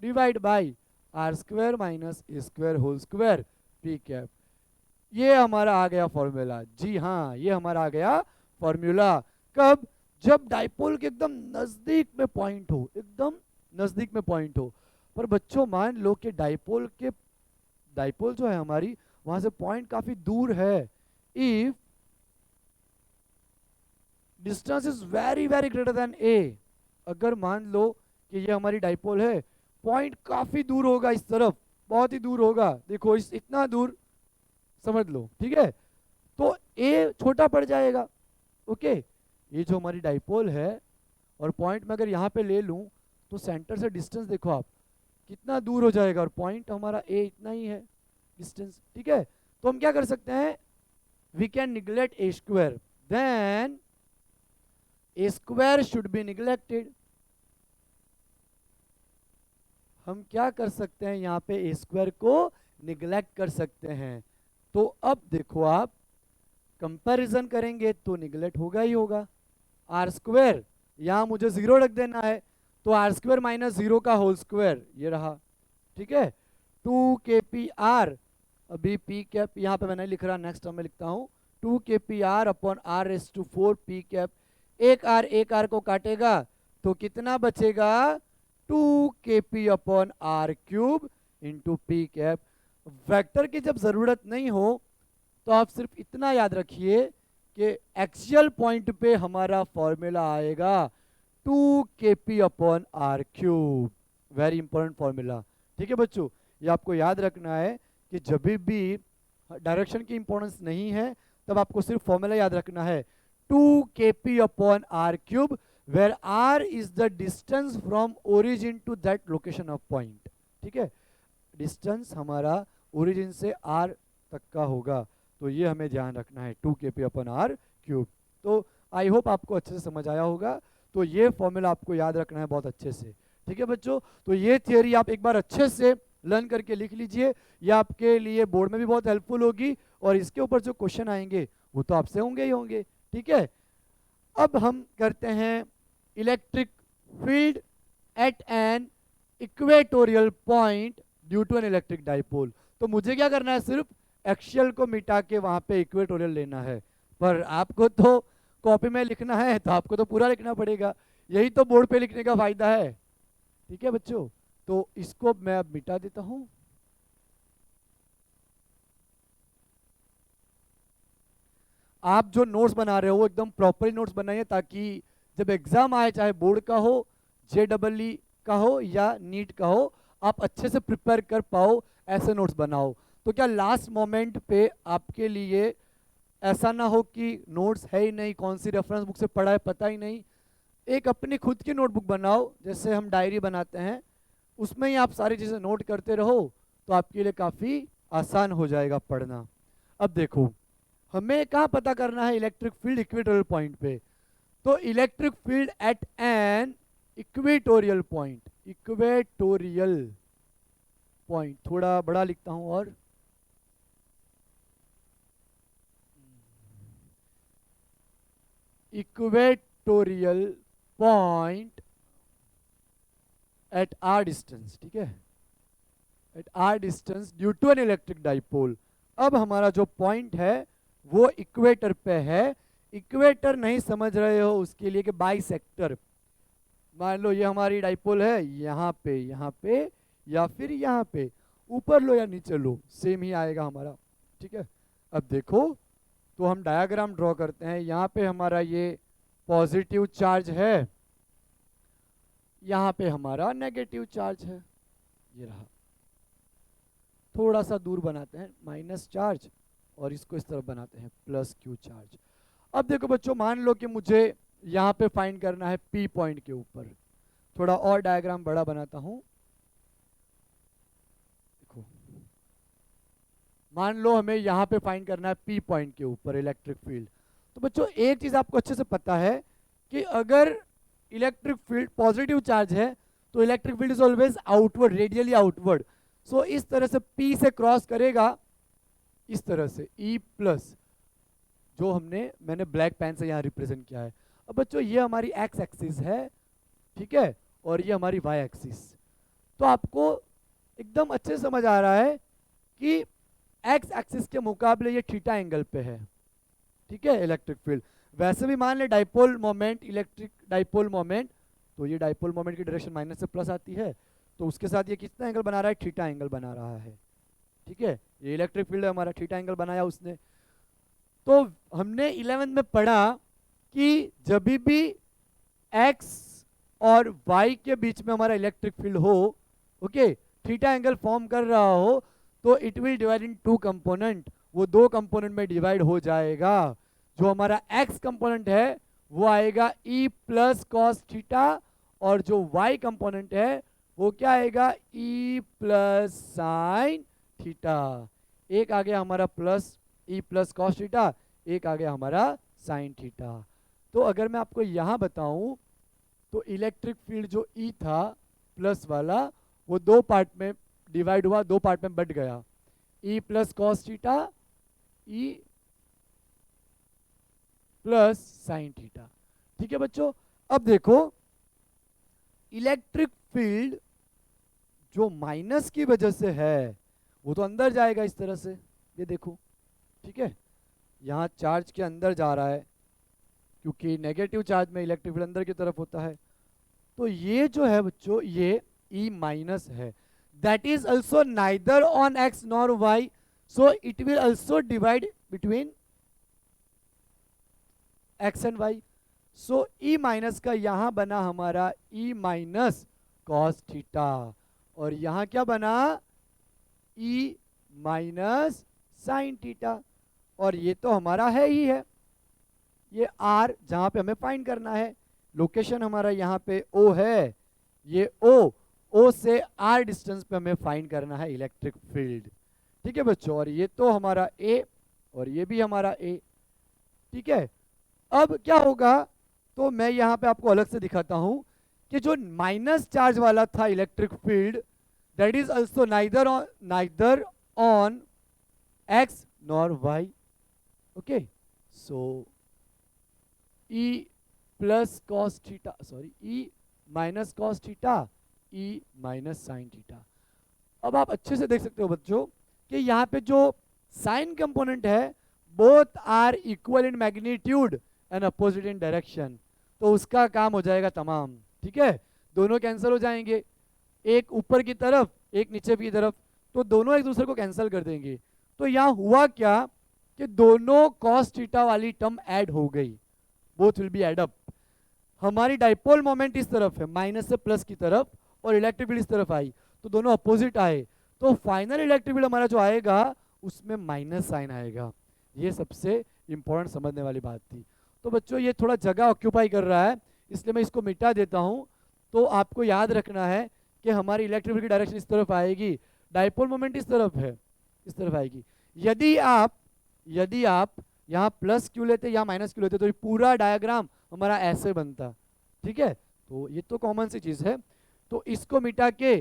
divide by r square minus a square whole square P cap. ये हमारा आ गया फॉर्मूला, जी हाँ ये हमारा आ गया फॉर्मूला। कब, जब डाइपोल के एकदम नजदीक में पॉइंट हो, एकदम नजदीक में पॉइंट हो। पर बच्चों मान लो कि डाइपोल जो है हमारी वहां से पॉइंट काफी दूर है, if distance is very very greater than A, अगर मान लो कि ये हमारी डाइपोल है, पॉइंट काफी दूर होगा इस तरफ, बहुत ही दूर होगा, देखो इतना दूर समझ लो, ठीक है, तो ए छोटा पड़ जाएगा। ओके, ये जो हमारी डाइपोल है और पॉइंट में अगर यहाँ पे ले लूँ तो सेंटर से डिस्टेंस देखो आप कितना दूर हो जाएगा, और पॉइंट हमारा ए इतना ही है डिस्टेंस, ठीक है। तो हम क्या कर सकते हैं, we can neglect a square, then a square should be neglected. हम क्या कर सकते हैं, यहाँ पे ए स्क्वायर को निग्लेक्ट कर सकते हैं। तो अब देखो आप कंपैरिजन करेंगे तो निग्लेक्ट होगा ही होगा। आर स्क्वायर यहाँ मुझे 0 रख देना है, तो आर स्क्वायर माइनस 0 का होल स्क्वायर ये रहा, ठीक है। 2kpr, अभी पी कैप यहाँ पे मैंने लिख रहा, नेक्स्ट में लिखता हूँ 2kpr upon r raise to 4 P cap. एक आर को काटेगा तो कितना बचेगा, 2kp upon r cube into P cap. Vector की जब जरूरत नहीं हो तो आप सिर्फ इतना याद रखिए कि एक्सियल पॉइंट पे हमारा फॉर्मूला आएगा 2kp upon r cube, very important formula, ठीक है बच्चों। ये आपको याद रखना है कि जब भी डायरेक्शन की इंपॉर्टेंस नहीं है तब आपको सिर्फ फॉर्मूला याद रखना है 2kp upon r cube, where r is the distance from origin to that location of point, ठीक है। डिस्टेंस हमारा ओरिजिन से आर तक का होगा, तो ये हमें ध्यान रखना है 2kp अपॉन आर क्यूब। तो आई होप आपको अच्छे से समझ आया होगा। तो ये फॉर्मूला आपको याद रखना है बहुत अच्छे से, ठीक है बच्चों। तो ये थियोरी आप एक बार अच्छे से लर्न करके लिख लीजिए, ये आपके लिए बोर्ड में भी बहुत हेल्पफुल होगी, और इसके ऊपर जो क्वेश्चन आएंगे वो तो आपसे होंगे ही होंगे, ठीक है। अब हम करते हैं electric field at an equatorial point due to an electric dipole. तो मुझे क्या करना है, सिर्फ एक्सियल को मिटा के वहां पे इक्वेटोरियल लेना है, पर आपको तो कॉपी में लिखना है तो आपको तो पूरा लिखना पड़ेगा, यही तो बोर्ड पे लिखने का फायदा है, ठीक है बच्चों। तो इसको मैं अब मिटा देता हूं। आप जो नोट्स बना रहे हो वो एकदम प्रॉपरली नोट्स बनाइए, ताकि जब एग्जाम आए, चाहे बोर्ड का हो, JEE का हो या नीट का हो, आप अच्छे से प्रिपेयर कर पाओ, ऐसे नोट्स बनाओ। तो क्या लास्ट मोमेंट पे आपके लिए ऐसा ना हो कि नोट्स है ही नहीं, कौन सी रेफरेंस बुक से पढ़ा है पता ही नहीं। एक अपनी खुद की नोटबुक बनाओ, जैसे हम डायरी बनाते हैं, उसमें ही आप सारी चीज़ें नोट करते रहो, तो आपके लिए काफ़ी आसान हो जाएगा पढ़ना। अब देखो हमें कहाँ पता करना है इलेक्ट्रिक फील्ड इक्वेटोरियल पॉइंट पे, तो electric field at an equatorial point, equatorial point थोड़ा बड़ा लिखता हूं, और equatorial point at r distance, ठीक है, at r distance due to an electric dipole. अब हमारा जो पॉइंट है वो इक्वेटर पे है। इक्वेटर नहीं समझ रहे हो उसके लिए कि बाइसेक्टर, मान लो ये हमारी डाइपोल है यहाँ पे या फिर यहाँ पे, ऊपर लो या नीचे लो सेम ही आएगा हमारा, ठीक है। अब देखो तो हम डायग्राम ड्रॉ करते हैं, यहाँ पे हमारा ये पॉजिटिव चार्ज है, यहाँ पे हमारा नेगेटिव चार्ज है, ये रहा। थोड़ा सा दूर बनाते हैं माइनस चार्ज, और इसको इस तरफ बनाते हैं प्लस क्यू चार्ज। अब देखो बच्चों, मान लो कि मुझे यहाँ पे फाइंड करना है पी पॉइंट के ऊपर, थोड़ा और डायग्राम बड़ा बनाता हूँ। देखो मान लो हमें यहाँ पे फाइंड करना है पी पॉइंट के ऊपर इलेक्ट्रिक फील्ड। तो बच्चों एक चीज आपको अच्छे से पता है कि अगर इलेक्ट्रिक फील्ड पॉजिटिव चार्ज है तो electric field is always outward, radially outward. So इस तरह से पी से क्रॉस करेगा, इस तरह से ई प्लस, जो मैंने ब्लैक पेन से यहाँ रिप्रेजेंट किया है। अब बच्चों ये हमारी एक्स एक्सिस है, ठीक है, और ये हमारी वाई एक्सिस। तो आपको एकदम अच्छे से समझ आ रहा है कि एक्स एक्सिस के मुकाबले ये थीटा एंगल पे है, ठीक है, इलेक्ट्रिक फील्ड। वैसे भी मान ले dipole moment, electric dipole moment, तो ये डाइपोल मोमेंट की डायरेक्शन माइनस से प्लस आती है, तो उसके साथ ये कितना एंगल बना रहा है, थीटा एंगल बना रहा है, ठीक है। ये इलेक्ट्रिक फील्ड है हमारा, थीटा एंगल बनाया उसने। तो हमने 11th में पढ़ा कि जब भी एक्स और वाई के बीच में हमारा इलेक्ट्रिक फील्ड हो, ओके, थीटा एंगल फॉर्म कर रहा हो, तो it will divide in 2 component, वो 2 कंपोनेंट में डिवाइड हो जाएगा। जो हमारा एक्स कंपोनेंट है वो आएगा E प्लस कॉस थीटा, और जो y कंपोनेंट है वो क्या आएगा E प्लस साइन थीटा। एक आ गया हमारा plus E plus cos theta, एक आ गया हमारा साइन थीटा। तो अगर मैं आपको यहाँ बताऊं तो इलेक्ट्रिक फील्ड जो E था प्लस वाला, वो दो पार्ट में डिवाइड हुआ, दो पार्ट में बट गया, E plus cos theta, E plus sine theta. ठीक है बच्चों, अब देखो इलेक्ट्रिक फील्ड जो माइनस की वजह से है वो तो अंदर जाएगा इस तरह से, ये देखो, ठीक है, यहाँ चार्ज के अंदर जा रहा है क्योंकि नेगेटिव चार्ज में इलेक्ट्रिक फील्ड अंदर की तरफ होता है। तो ये जो है बच्चों ये E माइनस है, that is also neither on x nor y, so it will also divide between x and y. So E minus का यहां बना हमारा E माइनस कॉस थीटा, और यहां क्या बना E माइनस साइन थीटा, और ये तो हमारा है ही है, ये R जहां पे हमें फाइंड करना है, लोकेशन हमारा यहाँ पे O है, ये O से R डिस्टेंस पे हमें फाइंड करना है इलेक्ट्रिक फील्ड। ठीक है बच्चों, और ये तो हमारा A और ये भी हमारा A। ठीक है, अब क्या होगा, तो मैं यहाँ पे आपको अलग से दिखाता हूं कि जो माइनस चार्ज वाला था electric field, that is also neither on x nor y. Okay, so E plus cos theta, sorry E minus cos theta, E minus sine theta. अब आप अच्छे से देख सकते हो बच्चों कि यहाँ पे जो साइन कंपोनेंट है both are equal in magnitude and opposite in direction, तो उसका काम हो जाएगा तमाम। ठीक है, दोनों कैंसिल हो जाएंगे, एक ऊपर की तरफ एक नीचे की तरफ, तो दोनों एक दूसरे को कैंसिल कर देंगे। तो यहाँ हुआ क्या कि दोनों कॉस थीटा वाली टर्म ऐड हो गई, both will be add up. हमारी डाइपोल मोमेंट इस तरफ है माइनस से प्लस की तरफ, और इलेक्ट्रिक फील्ड इस तरफ आई, तो दोनों अपोजिट आए, तो फाइनल इलेक्ट्रिक फील्ड हमारा जो आएगा उसमें माइनस साइन आएगा। ये सबसे इंपॉर्टेंट समझने वाली बात थी। तो बच्चों ये थोड़ा जगह ऑक्यूपाई कर रहा है, इसलिए मैं इसको मिटा देता हूँ। तो आपको याद रखना है कि हमारी इलेक्ट्रिक फील्ड की डायरेक्शन इस तरफ आएगी, डाइपोल मोमेंट इस तरफ है, इस तरफ आएगी। यदि आप यहाँ प्लस क्यू लेते या माइनस क्यू लेते तो ये पूरा डायग्राम हमारा ऐसे बनता। ठीक है, तो ये तो कॉमन सी चीज है, तो इसको मिटा के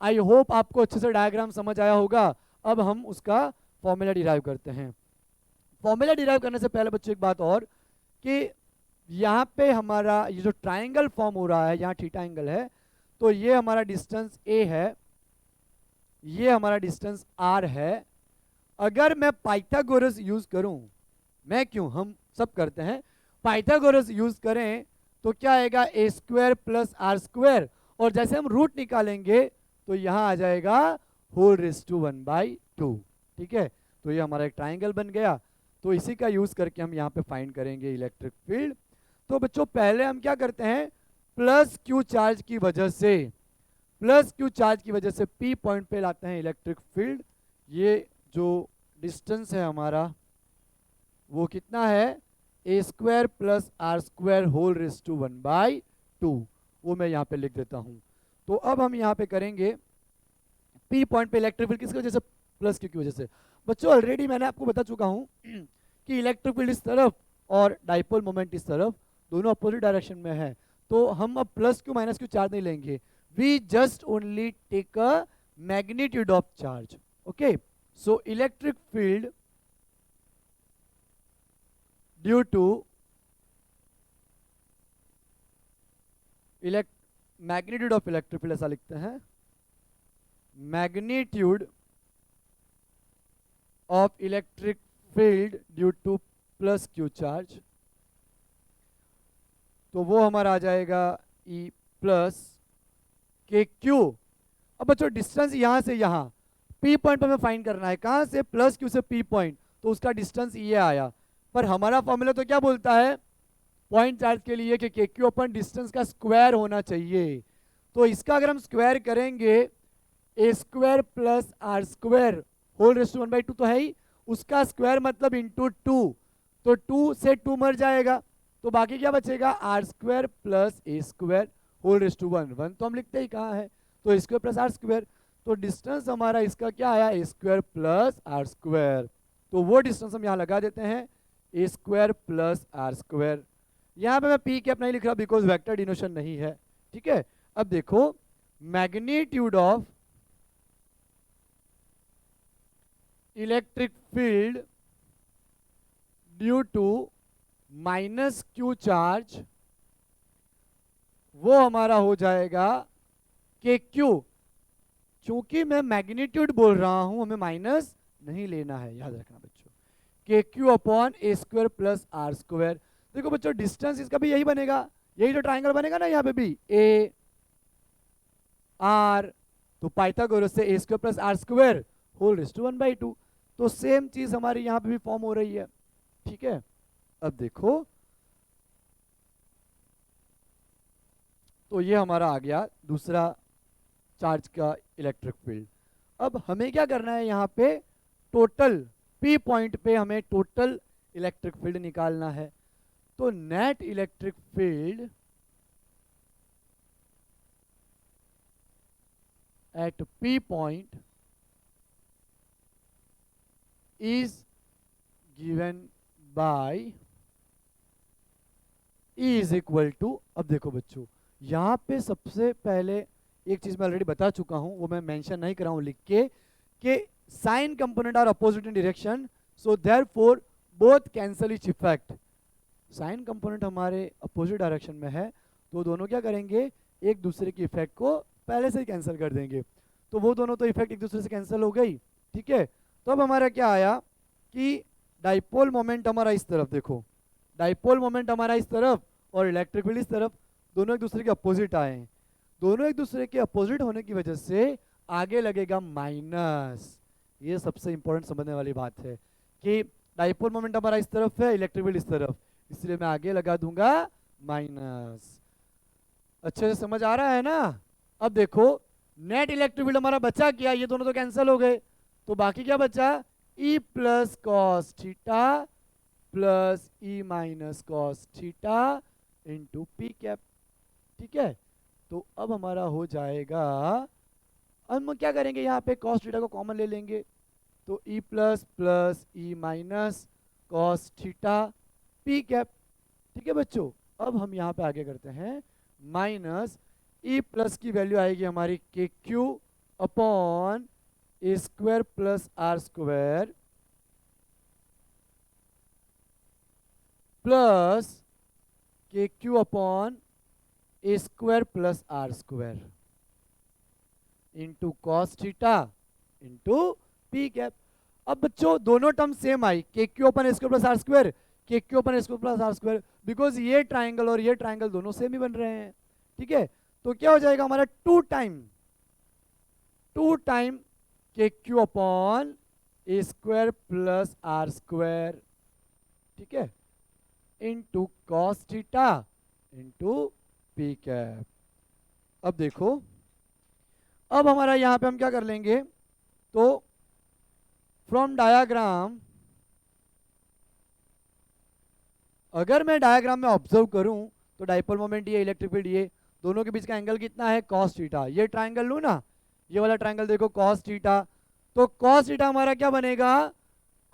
आई होप आपको अच्छे से डायग्राम समझ आया होगा। अब हम उसका फॉर्मूला डिराइव करते हैं। फॉर्मूला डिराइव करने से पहले बच्चों एक बात और, कि यहाँ पे हमारा ये जो ट्राइंगल फॉर्म हो रहा है, यहाँ थीटा एंगल है, तो ये हमारा डिस्टेंस A है, ये हमारा डिस्टेंस R है। अगर मैं पाइथागोरस यूज करूं, मैं क्यों, हम सब करते हैं, पाइथागोरस यूज करें तो क्या आएगा A square plus R square, और जैसे हम रूट निकालेंगे तो यहाँ आ जाएगा होल रेज टू 1/2। ठीक है, तो ये हमारा एक ट्राइंगल बन गया। तो इसी का यूज करके हम यहाँ पे फाइंड करेंगे इलेक्ट्रिक फील्ड। तो बच्चों पहले हम क्या करते हैं, प्लस क्यू चार्ज की वजह से P पॉइंट पे लाते हैं इलेक्ट्रिक फील्ड। ये जो डिस्टेंस है हमारा वो कितना है, A square plus R square whole raise to 1/2, वो मैं यहाँ पे लिख देता हूँ। तो अब हम यहाँ पे करेंगे P पॉइंट पे इलेक्ट्रिक फील्ड किसकी वजह से, प्लस क्यू की वजह से। बच्चों ऑलरेडी मैंने आपको बता चुका हूँ कि इलेक्ट्रिक फील्ड इस तरफ और डाइपोल मोमेंट इस तरफ, दोनों अपोजिट डायरेक्शन में है। तो हम अब plus q minus Q charge नहीं लेंगे, we just only take a magnitude of charge. Okay, so electric field due to magnitude of electric field, ऐसा लिखते हैं, magnitude of electric field due to plus q charge, तो वो हमारा आ जाएगा E प्लस के क्यू। अब बच्चों डिस्टेंस यहां से यहां P पॉइंट पर हमें फाइंड करना है, कहां से, प्लस क्यू से P पॉइंट, तो उसका डिस्टेंस ये आया। पर हमारा फॉर्मूला तो क्या बोलता है पॉइंट चार्ज के लिए कि के क्यू अपन डिस्टेंस का स्क्वायर होना चाहिए। तो इसका अगर हम स्क्वायर करेंगे A square plus R square whole raise to 1/2 तो है ही, उसका स्क्वायर मतलब इंटू 2, तो 2 से 2 मर जाएगा, तो बाकी क्या बचेगा, r square plus A square whole race to 1, 1 तो हम लिखते ही कहाँ है, तो a square plus are square, तो डिस्टेंस हमारा इसका क्या आया, a square plus are square, तो वो डिस्टेंस हम यहाँ लगा देते हैं, a square plus are square. यहाँ पे मैं पी कैप नहीं लिख रहा बिकॉज वेक्टर डिनोशन नहीं है, ठीक है। अब देखो magnitude of electric field due to minus Q charge, वो हमारा हो जाएगा के क्यू, चूंकि मैं मैग्नीट्यूड बोल रहा हूं हमें माइनस नहीं लेना है, याद रखना बच्चों, k Q upon A square plus are square. देखो बच्चों डिस्टेंस इसका भी यही बनेगा, यही जो ट्राइंगल बनेगा ना यहाँ पे भी ए आर, तो पाइथागोरस से A square plus are square whole race to 1/2, तो सेम चीज हमारी यहाँ पे भी फॉर्म हो रही है, ठीक है। अब देखो तो ये हमारा आ गया दूसरा चार्ज का इलेक्ट्रिक फील्ड। अब हमें क्या करना है यहाँ पे, टोटल पी पॉइंट पे हमें टोटल इलेक्ट्रिक फील्ड निकालना है, तो net electric field at P point is given by E is equal to, अब देखो बच्चों यहाँ पे सबसे पहले एक चीज मैं ऑलरेडी बता चुका हूं, वो मैं मेंशन नहीं कर रहा हूं लिख के, कि sine component are opposite in direction, so therefore both cancel each effect. Sine component हमारे अपोजिट डायरेक्शन में है, तो दोनों क्या करेंगे, एक दूसरे की इफेक्ट को पहले से ही कैंसिल कर देंगे, तो वो दोनों तो इफेक्ट एक दूसरे से कैंसिल हो गई, ठीक है। तो अब हमारा क्या आया कि डाइपोल मोमेंट हमारा इस तरफ, देखो डाइपोल मोमेंट हमारा इस तरफ और इलेक्ट्रिक फील्ड इस तरफ, दोनों एक दूसरे के अपोजिट आए हैं, दोनों एक दूसरे के अपोजिट होने की वजह से आगे लगेगा माइनस। ये सबसे इंपॉर्टेंट समझने वाली बात है कि डाइपोल मोमेंट हमारा इस तरफ है, इलेक्ट्रिक फील्ड इस तरफ, इसलिए मैं आगे लगा दूंगा माइनस। अच्छे से समझ आ रहा है ना। अब देखो नेट इलेक्ट्रिक फील्ड हमारा बचा क्या, ये दोनों तो कैंसिल हो गए, तो बाकी क्या बचा, E plus cos theta plus E minus cos theta into P cap, ठीक है। तो अब हमारा हो जाएगा, अब हम क्या करेंगे यहाँ पे कॉस थीटा को कॉमन ले लेंगे, तो E plus plus E minus cos theta P cap, ठीक है बच्चों। अब हम यहाँ पे आगे करते हैं, माइनस ई प्लस की वैल्यू आएगी हमारी K Q upon A square plus are square plus K Q upon A square plus are square into cos theta into P cap. अब बच्चों दोनों टर्म सेम आई, K Q upon A square plus are square, K Q upon A square plus are square, because ये triangle और ये triangle दोनों same ही बन रहे हैं, ठीक है। तो क्या हो जाएगा हमारा two time k Q upon A square plus are square, ठीक है, into cos theta into P cap. अब देखो अब हमारा यहां पे हम क्या कर लेंगे, तो फ्रॉम डायाग्राम, अगर मैं डायग्राम में ऑब्जर्व करूं तो डाइपोल मोमेंट ये, इलेक्ट्रिक फील्ड ये, दोनों के बीच का एंगल कितना है, कॉस थीटा। ये ट्राइंगल लू ना, ये वाला ट्राइंगल देखो कॉस थीटा, तो कॉस थीटा हमारा क्या बनेगा,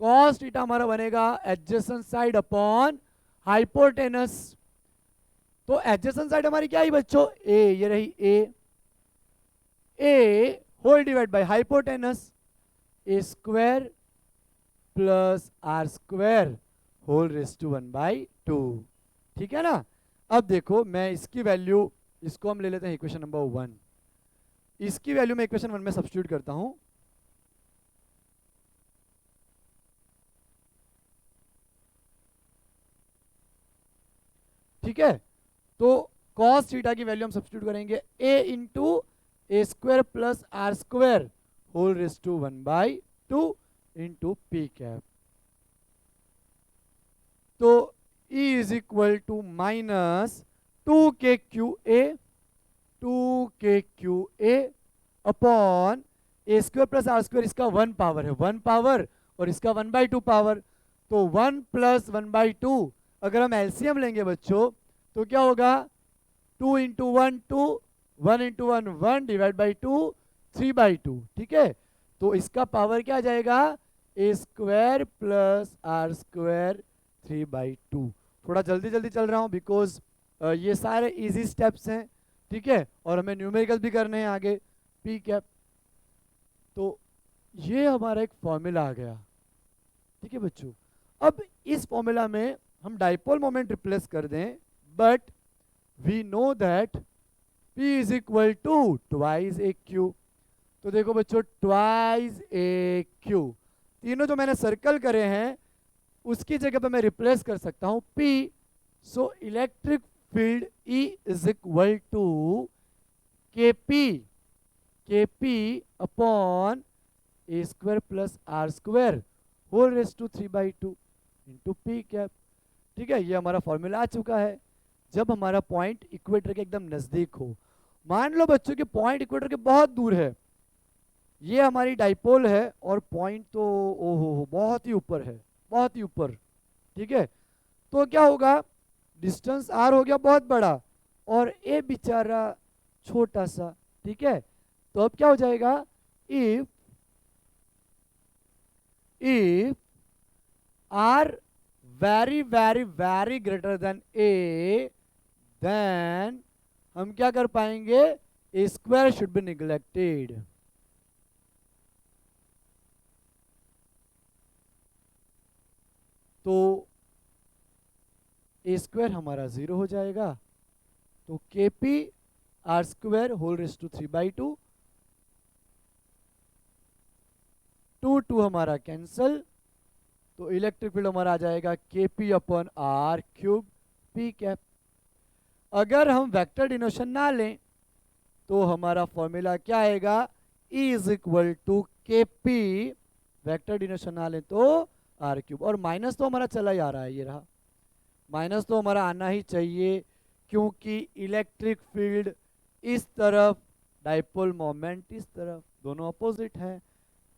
कॉस थीटा हमारा बनेगा एडजेसेंट साइड अपॉन हाइपोटेनस। तो एडजेसेंट साइड हमारी क्या है बच्चों, ए, ये रही A whole divide by hypotenuse, A square plus are square whole race to 1/2, ठीक है ना। अब देखो मैं इसकी वैल्यू, इसको हम ले लेते हैं इक्वेशन नंबर 1, इसकी वैल्यू मैं इक्वेशन 1 में सब्स्टिट्यूट करता हूं, ठीक है। तो cos थीटा की वैल्यू हम सब्स्टिट्यूट करेंगे, a into A square plus are square whole race to 1/2 into P cap. तो E is equal to minus 2 k q a upon A square plus are square, इसका 1 power है, 1 power और इसका 1/2 power, तो 1 plus 1/2 अगर हम LCM लेंगे बच्चों तो क्या होगा, 2 इंटू 1 2, 1 इंटू 1 1 डिवाइड बाई 2 3/2, ठीक है। तो इसका पावर क्या आ जाएगा, ए स्क्वायर प्लस आर स्क्वायर 3/2। थोड़ा जल्दी जल्दी चल रहा हूँ बिकॉज ये सारे इजी स्टेप्स हैं, ठीक है, और हमें न्यूमेरिकल भी करने हैं आगे, पी कैप। तो ये हमारा एक फॉर्मूला आ गया, ठीक है बच्चों। अब इस फॉर्मूला में हम डाइपोल मोमेंट रिप्लेस कर दें, but we know that P is equal to twice a q. तो देखो बच्चों, ट्वाइस ए क्यू, तीनों जो मैंने सर्कल करे हैं उसकी जगह पे मैं रिप्लेस कर सकता हूं P। So electric field E is equal to KP upon A square plus are square whole race to 3/2 into P cap, ठीक है। ये हमारा फॉर्मूला आ चुका है। जब हमारा पॉइंट इक्वेटर के एकदम नजदीक हो, मान लो बच्चों कि पॉइंट इक्वेटर के बहुत दूर है, ये हमारी डाइपोल है और पॉइंट तो ओहो बहुत ही ऊपर है, बहुत ही ऊपर, ठीक है। तो क्या होगा, डिस्टेंस आर हो गया बहुत बड़ा और ए बेचारा छोटा सा, ठीक है। तो अब क्या हो जाएगा, if r very very very greater than a, then हम क्या कर पाएंगे, a square should be neglected. तो ए स्क्वायर हमारा 0 हो जाएगा। तो KP r square whole race to 3/2, 2 हमारा कैंसल, तो इलेक्ट्रिक फील्ड हमारा आ जाएगा KP upon r cube p cap. अगर हम वेक्टर डिनोशन ना लें तो हमारा फॉर्मूला क्या आएगा, E is equal to KP, vector denotation ना लें तो आर क्यूब, और माइनस तो हमारा चला ही आ रहा है, ये रहा माइनस तो हमारा आना ही चाहिए क्योंकि इलेक्ट्रिक फील्ड इस तरफ, डाइपोल मोमेंट इस तरफ, दोनों अपोजिट हैं।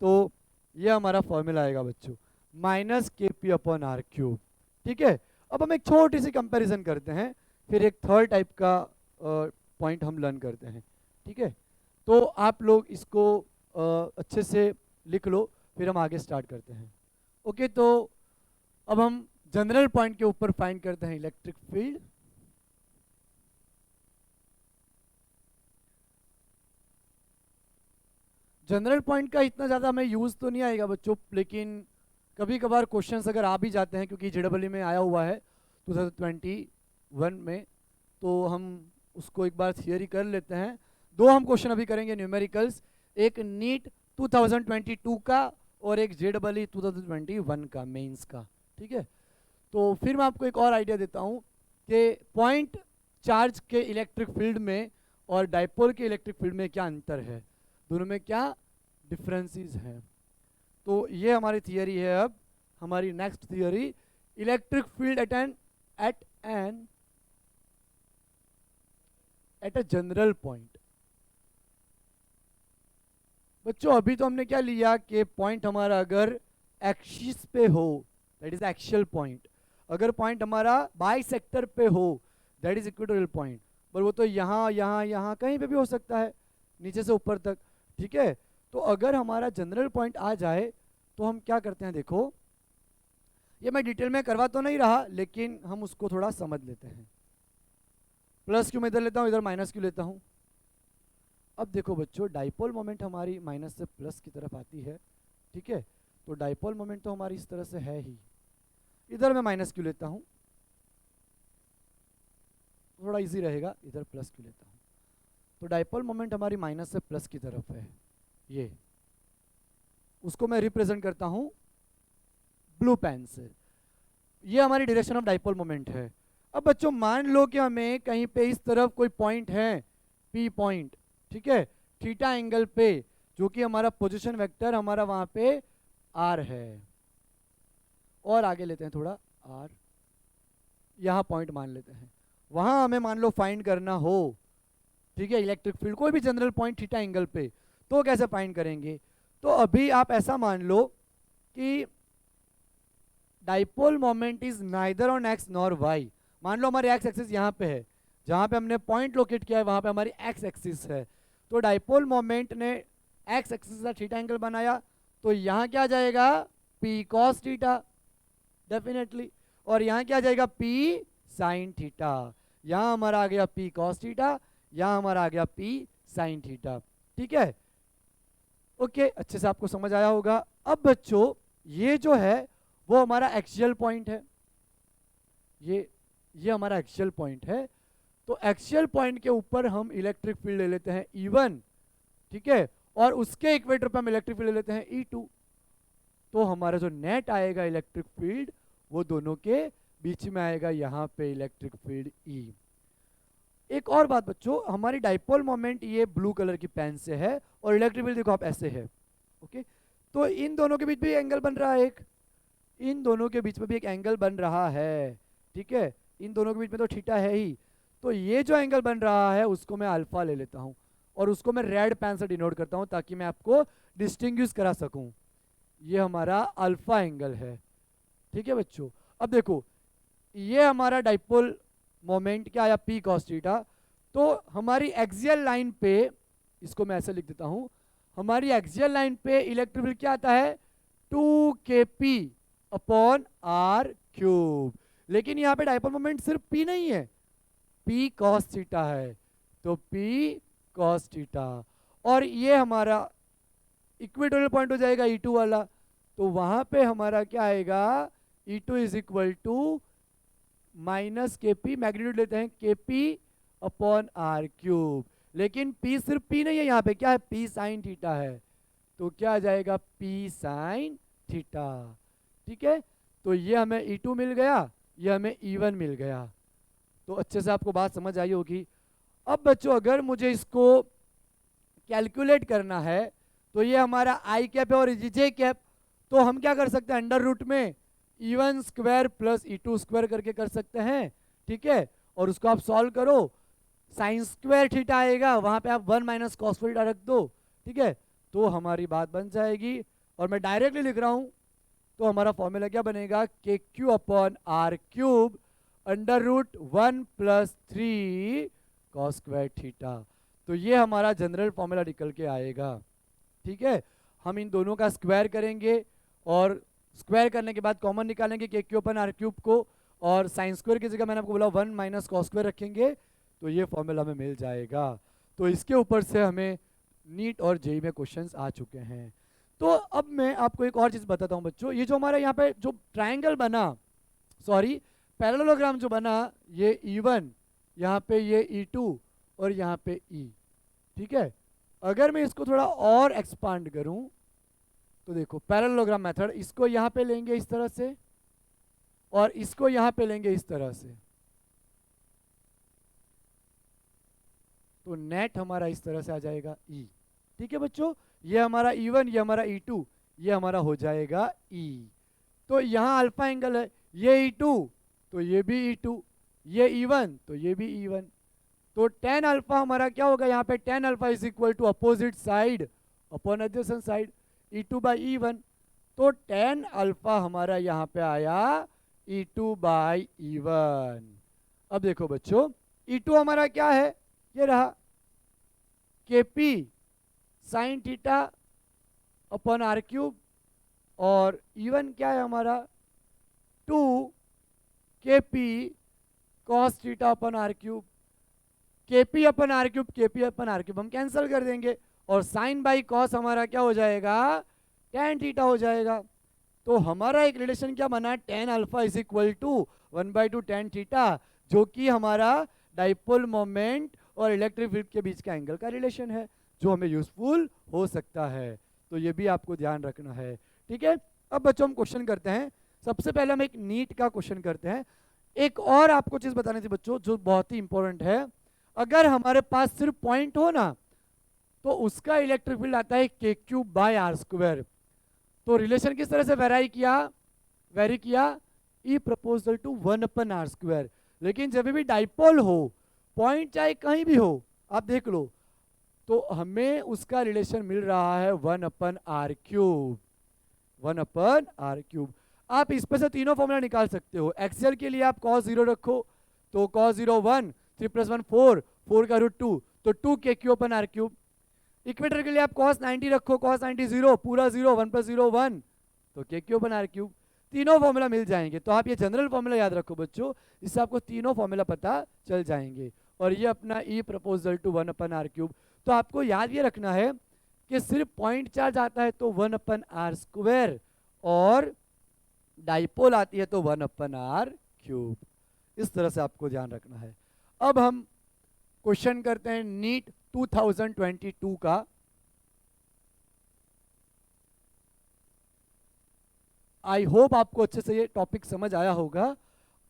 तो ये हमारा फॉर्मूला आएगा बच्चों, minus KP upon r cube, ठीक है। अब हम एक छोटी सी कंपैरिजन करते हैं, फिर एक थर्ड टाइप का पॉइंट हम लर्न करते हैं, ठीक है। तो आप लोग इसको अच्छे से लिख लो, फिर हम आगे स्टार्ट करते हैं। ओके, तो अब हम जनरल पॉइंट के ऊपर फाइंड करते हैं इलेक्ट्रिक फील्ड। जनरल पॉइंट का इतना ज़्यादा हमें यूज़ तो नहीं आएगा बच्चों, लेकिन कभी कभार क्वेश्चंस अगर आ भी जाते हैं, क्योंकि JEE में आया हुआ है 2021 में, तो हम उसको एक बार थियरी कर लेते हैं। दो हम क्वेश्चन अभी करेंगे न्यूमेरिकल्स, एक नीट 2022 का और एक JEE 2021 का मेंस का, ठीक है। तो फिर मैं आपको एक और आइडिया देता हूँ कि पॉइंट चार्ज के इलेक्ट्रिक फील्ड में और डाइपोल के इलेक्ट्रिक फील्ड में क्या अंतर है, दोनों में क्या डिफरेंसेस हैं। तो ये हमारी थियरी है। अब हमारी next theory, electric field at a general point. बच्चों अभी तो हमने क्या लिया कि पॉइंट हमारा अगर एक्सिस पे हो, दैट इज एक्सियल पॉइंट, अगर पॉइंट हमारा बाई सेक्टर पे हो, दैट इज इक्वेटोरियल पॉइंट। पर वो तो यहाँ यहाँ यहाँ कहीं पे भी हो सकता है, नीचे से ऊपर तक, ठीक है। तो अगर हमारा जनरल पॉइंट आ जाए तो हम क्या करते हैं, देखो ये मैं डिटेल में करवा तो नहीं रहा, लेकिन हम उसको थोड़ा समझ लेते हैं। प्लस क्यू मैं इधर लेता हूँ, इधर माइनस क्यू लेता हूँ। अब देखो बच्चों, डाइपोल मोमेंट हमारी माइनस से प्लस की तरफ आती है, ठीक है। तो डाइपोल मोमेंट तो हमारी इस तरह से है ही, इधर मैं माइनस क्यू लेता हूँ, थोड़ा इजी रहेगा, इधर प्लस क्यू लेता हूँ। तो डाइपोल मोमेंट हमारी माइनस से प्लस की तरफ है, ये उसको मैं रिप्रेजेंट करता हूँ ब्लू पेन से। ये हमारी डायरेक्शन ऑफ डाइपोल मोमेंट है। अब बच्चों मान लो कि हमें कहीं पे इस तरफ कोई पॉइंट है, P पॉइंट, ठीक है, थीटा एंगल पे, जो कि हमारा पोजीशन वेक्टर हमारा वहां पे R है, और आगे लेते हैं थोड़ा R, यहाँ पॉइंट मान लेते हैं, वहां हमें मान लो फाइंड करना हो, ठीक है, इलेक्ट्रिक फील्ड कोई भी जनरल पॉइंट थीटा एंगल पे, तो कैसे फाइंड करेंगे। तो अभी आप ऐसा मान लो कि dipole moment is neither on x nor y. मान लो हमारी एक्स एक्सिस यहाँ पे है, जहाँ पे हमने पॉइंट लोकेट किया है वहाँ पे हमारी एक्स एक्सिस है, तो डाइपोल मोमेंट ने एक्स एक्सिस का थीटा एंगल बनाया, तो यहाँ क्या आ जाएगा पी कॉस थीटा डेफिनेटली, और यहाँ क्या आ जाएगा पी साइन थीटा। यहाँ हमारा आ गया पी कॉस थीटा, यहाँ हमारा आ गया पी साइन थीटा। ठीक है, ओके, अच्छे से आपको समझ आया होगा। अब बच्चों ये जो है वो हमारा एक्सियल पॉइंट है, ये हमारा एक्सियल पॉइंट है। तो एक्सियल पॉइंट के ऊपर हम इलेक्ट्रिक फील्ड ले लेते हैं E1, ठीक है, और उसके इक्वेटर पर हम इलेक्ट्रिक फील्ड ले लेते हैं E2। तो हमारा जो नेट आएगा इलेक्ट्रिक फील्ड वो दोनों के बीच में आएगा, यहाँ पे इलेक्ट्रिक फील्ड E। एक और बात बच्चों, हमारी डाइपोल मोमेंट ये ब्लू कलर की पेन से है और इलेक्ट्रिक फील्ड देखो आप ऐसे है, ओके। तो इन दोनों के बीच भी एंगल बन रहा है, इन दोनों के बीच में भी एक एंगल बन रहा है, ठीक है, इन दोनों के बीच में तो थीटा है ही। तो ये जो एंगल बन रहा है उसको मैं अल्फा ले लेता हूँ और उसको मैं रेड पेन से डिनोट करता हूँ ताकि मैं आपको डिस्टिंग्विश करा सकूँ। ये हमारा अल्फा एंगल है, ठीक है बच्चों। अब देखो ये हमारा डाइपोल मोमेंट क्या आया पी कॉस थीटा, तो हमारी एक्सियल लाइन पे, इसको मैं ऐसे लिख देता हूँ, हमारी एक्सियल लाइन पे इलेक्ट्रिक फील्ड क्या आता है 2kp अपॉन आर क्यूब। लेकिन यहाँ पे डाइपोल मोमेंट सिर्फ p नहीं है, p कॉस थीटा है, तो p कॉस थीटा, और ये हमारा इक्वेटोरियल पॉइंट हो जाएगा E2 वाला, तो वहां पे हमारा क्या आएगा E2 is equal to minus KP, magnitude लेते हैं KP अपॉन आर क्यूब। लेकिन P सिर्फ P नहीं है, यहाँ पे क्या है P साइन थीटा है, तो क्या आ जाएगा P साइन थीटा, ठीक है। तो ये हमें E2 मिल गया, ये हमें E1 मिल गया। तो अच्छे से आपको बात समझ आई होगी। अब बच्चों अगर मुझे इसको कैलकुलेट करना है तो ये हमारा I कैप है और J कैप, तो हम क्या कर सकते हैं अंडर रूट में E1 square plus E2 square करके कर सकते हैं, ठीक है। और उसको आप सॉल्व करो, साइन स्क्वायर थीटा आएगा, वहां पे आप 1 माइनस कॉस थीटा रख दो, ठीक है, तो हमारी बात बन जाएगी। और मैं डायरेक्टली लिख रहा हूं, तो हमारा फॉर्मूला क्या बनेगा KQ upon r cube under root 1 plus 3 cos square theta. तो ये हमारा जनरल फॉर्मूला निकल के आएगा, ठीक है। हम इन दोनों का स्क्वायर करेंगे और स्क्वायर करने के बाद कॉमन निकालेंगे KQ अपन आर क्यूब को, और साइन स्क्वायर की जगह मैंने आपको बोला 1 माइनस कॉस स्क्वायर रखेंगे, तो ये फॉर्मूला हमें मिल जाएगा। तो इसके ऊपर से हमें नीट और जेई में क्वेश्चंस आ चुके हैं। तो अब मैं आपको एक और चीज़ बताता हूँ बच्चों, ये जो हमारे यहाँ पे जो ट्राइंगल बना, सॉरी पैरेललोग्राम जो बना, ये E1, यहाँ पे ये E2 और यहाँ पे E, ठीक है। अगर मैं इसको थोड़ा और एक्सपांड करूं तो देखो पैरेललोग्राम मेथड, इसको यहाँ पे लेंगे इस तरह से और इसको यहाँ पे लेंगे इस तरह से, तो नेट हमारा इस तरह से आ जाएगा E, ठीक है बच्चों। ये हमारा E1, ये हमारा E2, ये हमारा हो जाएगा E। तो यहाँ अल्फा एंगल है, ये E2 तो ये भी E2, ये E1 तो ये भी E1, तो tan अल्फा हमारा क्या होगा यहाँ पे, tan alpha is equal to opposite side upon adjacent side E2 by E1। तो tan अल्फा हमारा यहाँ पे आया E2 बाई E1। अब देखो बच्चों E2 हमारा क्या है, ये रहा KP sine theta upon r cube, और E1 क्या है हमारा 2KP cos theta upon r cube. KP upon are cube, KP upon are cube हम कैंसिल कर देंगे, और साइन बाई कॉस हमारा क्या हो जाएगा tan थीटा हो जाएगा। तो हमारा एक रिलेशन क्या बना, tan alpha is equal to 1/2 tan theta, जो कि हमारा डाइपोल मोमेंट और इलेक्ट्रिक फील्ड के बीच का एंगल का रिलेशन है, जो हमें यूजफुल हो सकता है। तो ये भी आपको ध्यान रखना है, ठीक है। अब बच्चों हम क्वेश्चन करते हैं। सबसे पहले हम एक नीट का क्वेश्चन करते हैं। एक और आपको चीज बतानी थी बच्चों जो बहुत ही इंपॉर्टेंट है, अगर हमारे पास सिर्फ पॉइंट हो ना तो उसका इलेक्ट्रिक फील्ड आता है KQ बाय आर स्क्वायर। तो रिलेशन किस तरह से वेरी किया E proportional to 1 upon r square. लेकिन जब भी डाइपोल हो, पॉइंट चाहे कहीं भी हो, आप देख लो, तो हमें उसका रिलेशन मिल रहा है 1 upon are cube, 1 upon are cube. आप इस पे से तीनों फॉर्मूला निकाल सकते हो। एक्सेल के लिए आप cos 0 रखो तो cos 0 1, 3 + 1 4, 4 का रूट 2 तो 2 KQ अपन R क्यूब। इक्वेटर के लिए आप cos 90 रखो, cos 90 0 पूरा 0, 1 + 0 1 तो KQ अपन R क्यूब। तीनों फॉर्मूला मिल जाएंगे। तो आप ये जनरल फॉर्मूला याद रखो बच्चों, इससे आपको तीनों फॉर्मूला पता चल जाएंगे। और ये अपना E प्रपोजल टू 1/r³। तो आपको याद ये रखना है कि सिर्फ पॉइंट चार्ज आता है तो 1/r², और डाइपोल आती है तो 1/r³। इस तरह से आपको ध्यान रखना है। अब हम क्वेश्चन करते हैं नीट 2022 का। आई होप आपको अच्छे से ये टॉपिक समझ आया होगा।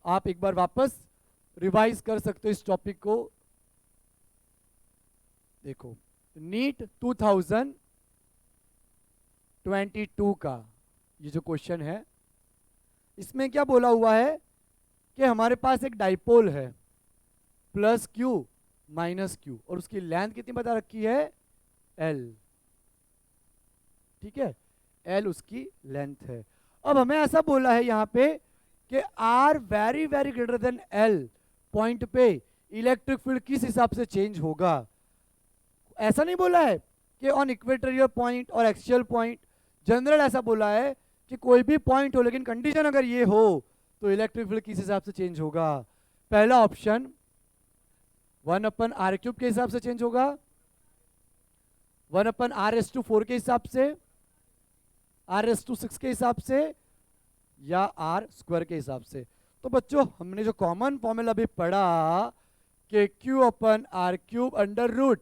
आप एक बार वापस रिवाइज कर सकते हो इस टॉपिक को। देखो, नीट 2022 का ये जो क्वेश्चन है, इसमें क्या बोला हुआ है कि हमारे पास एक डाइपोल है +q -q, और उसकी लेंथ कितनी बता रखी है, l। ठीक है, l उसकी लेंथ है। अब हमें ऐसा बोला है यहाँ पे कि r very very greater then l point पे इलेक्ट्रिक फील्ड किस हिसाब से चेंज होगा। ऐसा नहीं बोला है कि ऑन इक्वेटोरियल पॉइंट और एक्सियल पॉइंट, जनरल ऐसा बोला है कि कोई भी पॉइंट हो, लेकिन कंडीशन अगर ये हो तो इलेक्ट्रिक फील्ड किस हिसाब से चेंज होगा। पहला ऑप्शन 1/r³ के हिसाब से चेंज होगा, 1/r⁴ के हिसाब से, r⁶ के हिसाब से, या r² के हिसाब से। तो बच्चों हमने जो कॉमन फॉर्मूला अभी पढ़ा कि q/r³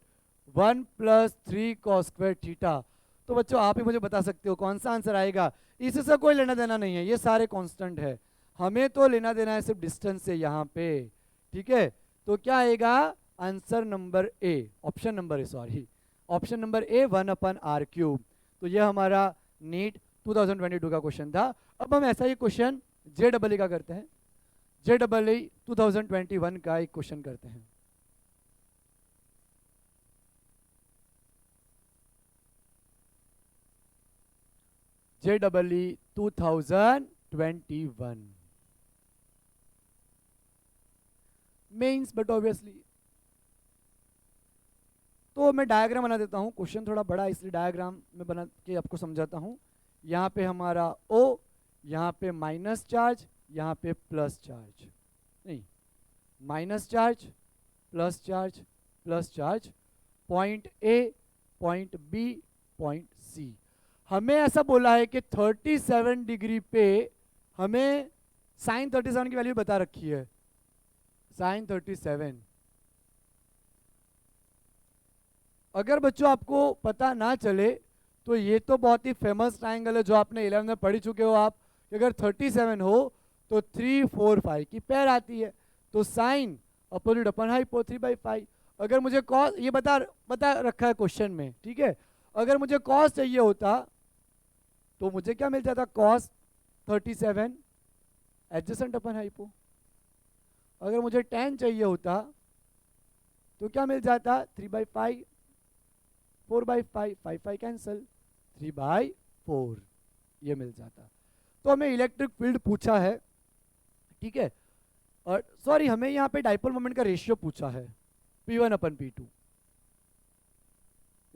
√1 + 3 cos² थीटा, तो बच्चों आप ही मुझे बता सकते हो कौन सा आंसर आएगा। इससे कोई लेना देना नहीं है, ये सारे कांस्टेंट है, हमें तो लेना देना है सिर्फ डिस्टेंस से यहाँ पे। ठीक है, तो क्या आएगा answer number A, option number A, sorry option number A 1/r³। तो ये हमारा नीट 2022 का क्वेश्चन था। अब हम ऐसा ही क्वेश्चन JEE का करते हैं। JEE 2021 का एक क्वेश्चन करते हैं। JEE 2021 मेंस, बट ऑब्वियसली तो मैं डायग्राम बना देता हूँ। क्वेश्चन थोड़ा बड़ा है इसलिए डायग्राम में बना के आपको समझाता हूँ। यहाँ पे हमारा O, यहाँ पे माइनस चार्ज, यहाँ पे प्लस चार्ज, नहीं minus charge plus charge plus charge, point A, point B, point C। हमें ऐसा बोला है कि 37 डिग्री पे हमें sin 37 की वैल्यू बता रखी है, sin 37। अगर बच्चों आपको पता ना चले तो ये तो बहुत ही फेमस ट्रायंगल है जो आपने 11 में पढ़ चुके हो आप, कि अगर 37 हो तो 3 4 5 की पेयर आती है, तो साइन अपोजिट अपन हाइपो 3/5। अगर मुझे कॉस, ये बता रखा है क्वेश्चन में, ठीक है, अगर मुझे कॉस चाहिए होता तो मुझे क्या मिल जाता, कॉस 37 एडजेसेंट अपन हाइपो। अगर मुझे tan चाहिए होता तो क्या मिल जाता, 3/5, 4/5, 5 कैंसल, 3/4 ये मिल जाता। तो हमें इलेक्ट्रिक फील्ड पूछा है, ठीक है, और सॉरी हमें यहाँ पे डाइपोल मोमेंट का रेशियो पूछा है, P1/P2।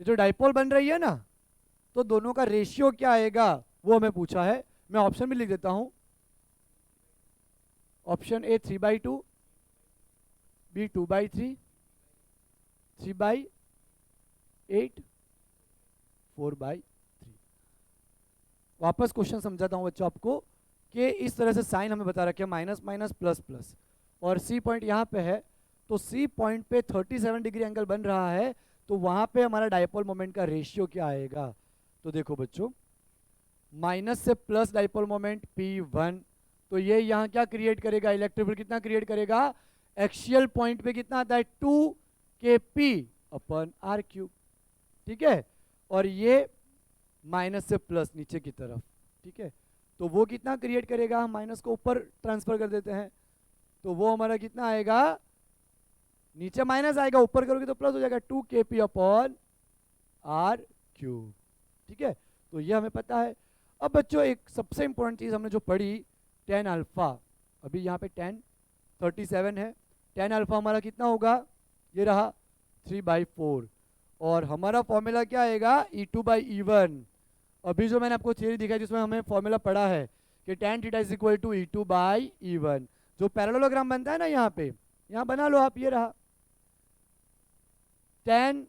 ये जो डाइपोल बन रही है ना, तो दोनों का रेशियो क्या आएगा वो हमें पूछा है। मैं ऑप्शन भी लिख देता हूं, ऑप्शन ए 3/2, बी 2/3, 3/8, 4/3। वापस क्वेश्चन समझाता हूं बच्चों आपको कि इस तरह से साइन हमें बता रखे माइनस माइनस प्लस प्लस, और सी पॉइंट यहाँ पे है, तो सी पॉइंट पे 37 डिग्री एंगल बन रहा है, तो वहां पे हमारा डाइपोल मोमेंट का रेशियो क्या आएगा। तो देखो बच्चों, माइनस से प्लस डाइपोल मोमेंट P1, तो ये यहाँ क्या क्रिएट करेगा, इलेक्ट्रिक फील्ड कितना क्रिएट करेगा, एक्सियल पॉइंट पे कितना आता है 2kp/r³, ठीक है, और ये माइनस से प्लस नीचे की तरफ, ठीक है, तो वो कितना क्रिएट करेगा, हम माइनस को ऊपर ट्रांसफर कर देते हैं, तो वो हमारा कितना आएगा, नीचे माइनस आएगा, ऊपर करोगे तो प्लस हो जाएगा, 2kp/r³, ठीक है, तो ये हमें पता है। अब बच्चों एक सबसे इंपॉर्टेंट चीज हमने जो पढ़ी, टेन अल्फा, अभी यहाँ पे 1037 है, टेन अल्फा हमारा कितना होगा, ये रहा 3/4, और हमारा फॉर्मूला क्या आएगा, E2/E1। अभी जो मैंने आपको थियरी दिखाई जिसमें हमें फॉर्मूला पढ़ा है कि tan theta is equal to E2/E1, जो पैरेललोग्राम बनता है ना यहाँ पे, यहाँ बना लो आप, ये रहा tan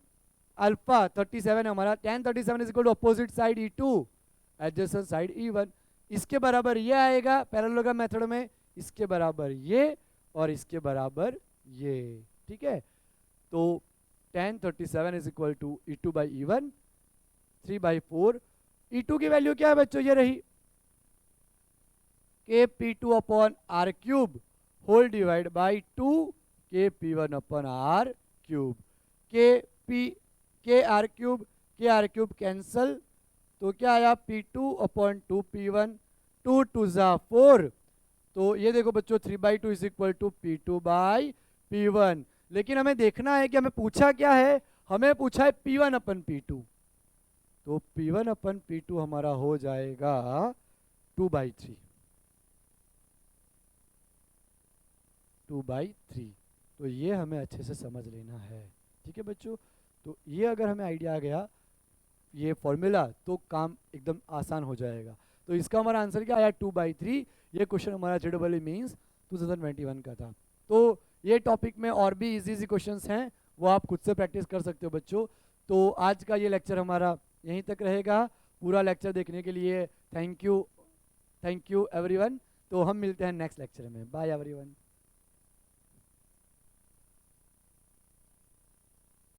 अल्फा 37 है हमारा, tan 37 is equal to opposite side E2 adjacent side E1, इसके बराबर ये आएगा पैरेललोग्राम मेथड में, इसके बराबर ये और इसके बराबर ये, ठीक है। तो tan 37 is equal to E2/E1 3/4, E2 की वैल्यू क्या है बच्चों, ये रही Kp2/r³ whole divide by 2 Kp1/r³, Kr³ cancel, तो क्या आया P2/2P1, 2 2 जा 4, तो ये देखो बच्चों 3/2 इज इक्वल टू P2/P1, लेकिन हमें देखना है कि हमें पूछा क्या है, हमें पूछा है P1/P2, तो P1/P2 हमारा हो जाएगा 2/3, 2/3, तो ये हमें अच्छे से समझ लेना है, ठीक है बच्चों। तो ये अगर हमें आइडिया आ गया ये फॉर्मूला, तो काम एकदम आसान हो जाएगा। तो इसका हमारा आंसर क्या आया, 2/3। ये क्वेश्चन हमारा JEE मीन्स 2021 का था। तो ये टॉपिक में और भी इजी क्वेश्चंस हैं, वो आप खुद से प्रैक्टिस कर सकते हो बच्चों। तो आज का ये लेक्चर हमारा यहीं तक रहेगा। पूरा लेक्चर देखने के लिए थैंक यू एवरीवन। तो हम मिलते हैं नेक्स्ट लेक्चर में, बाय एवरीवन।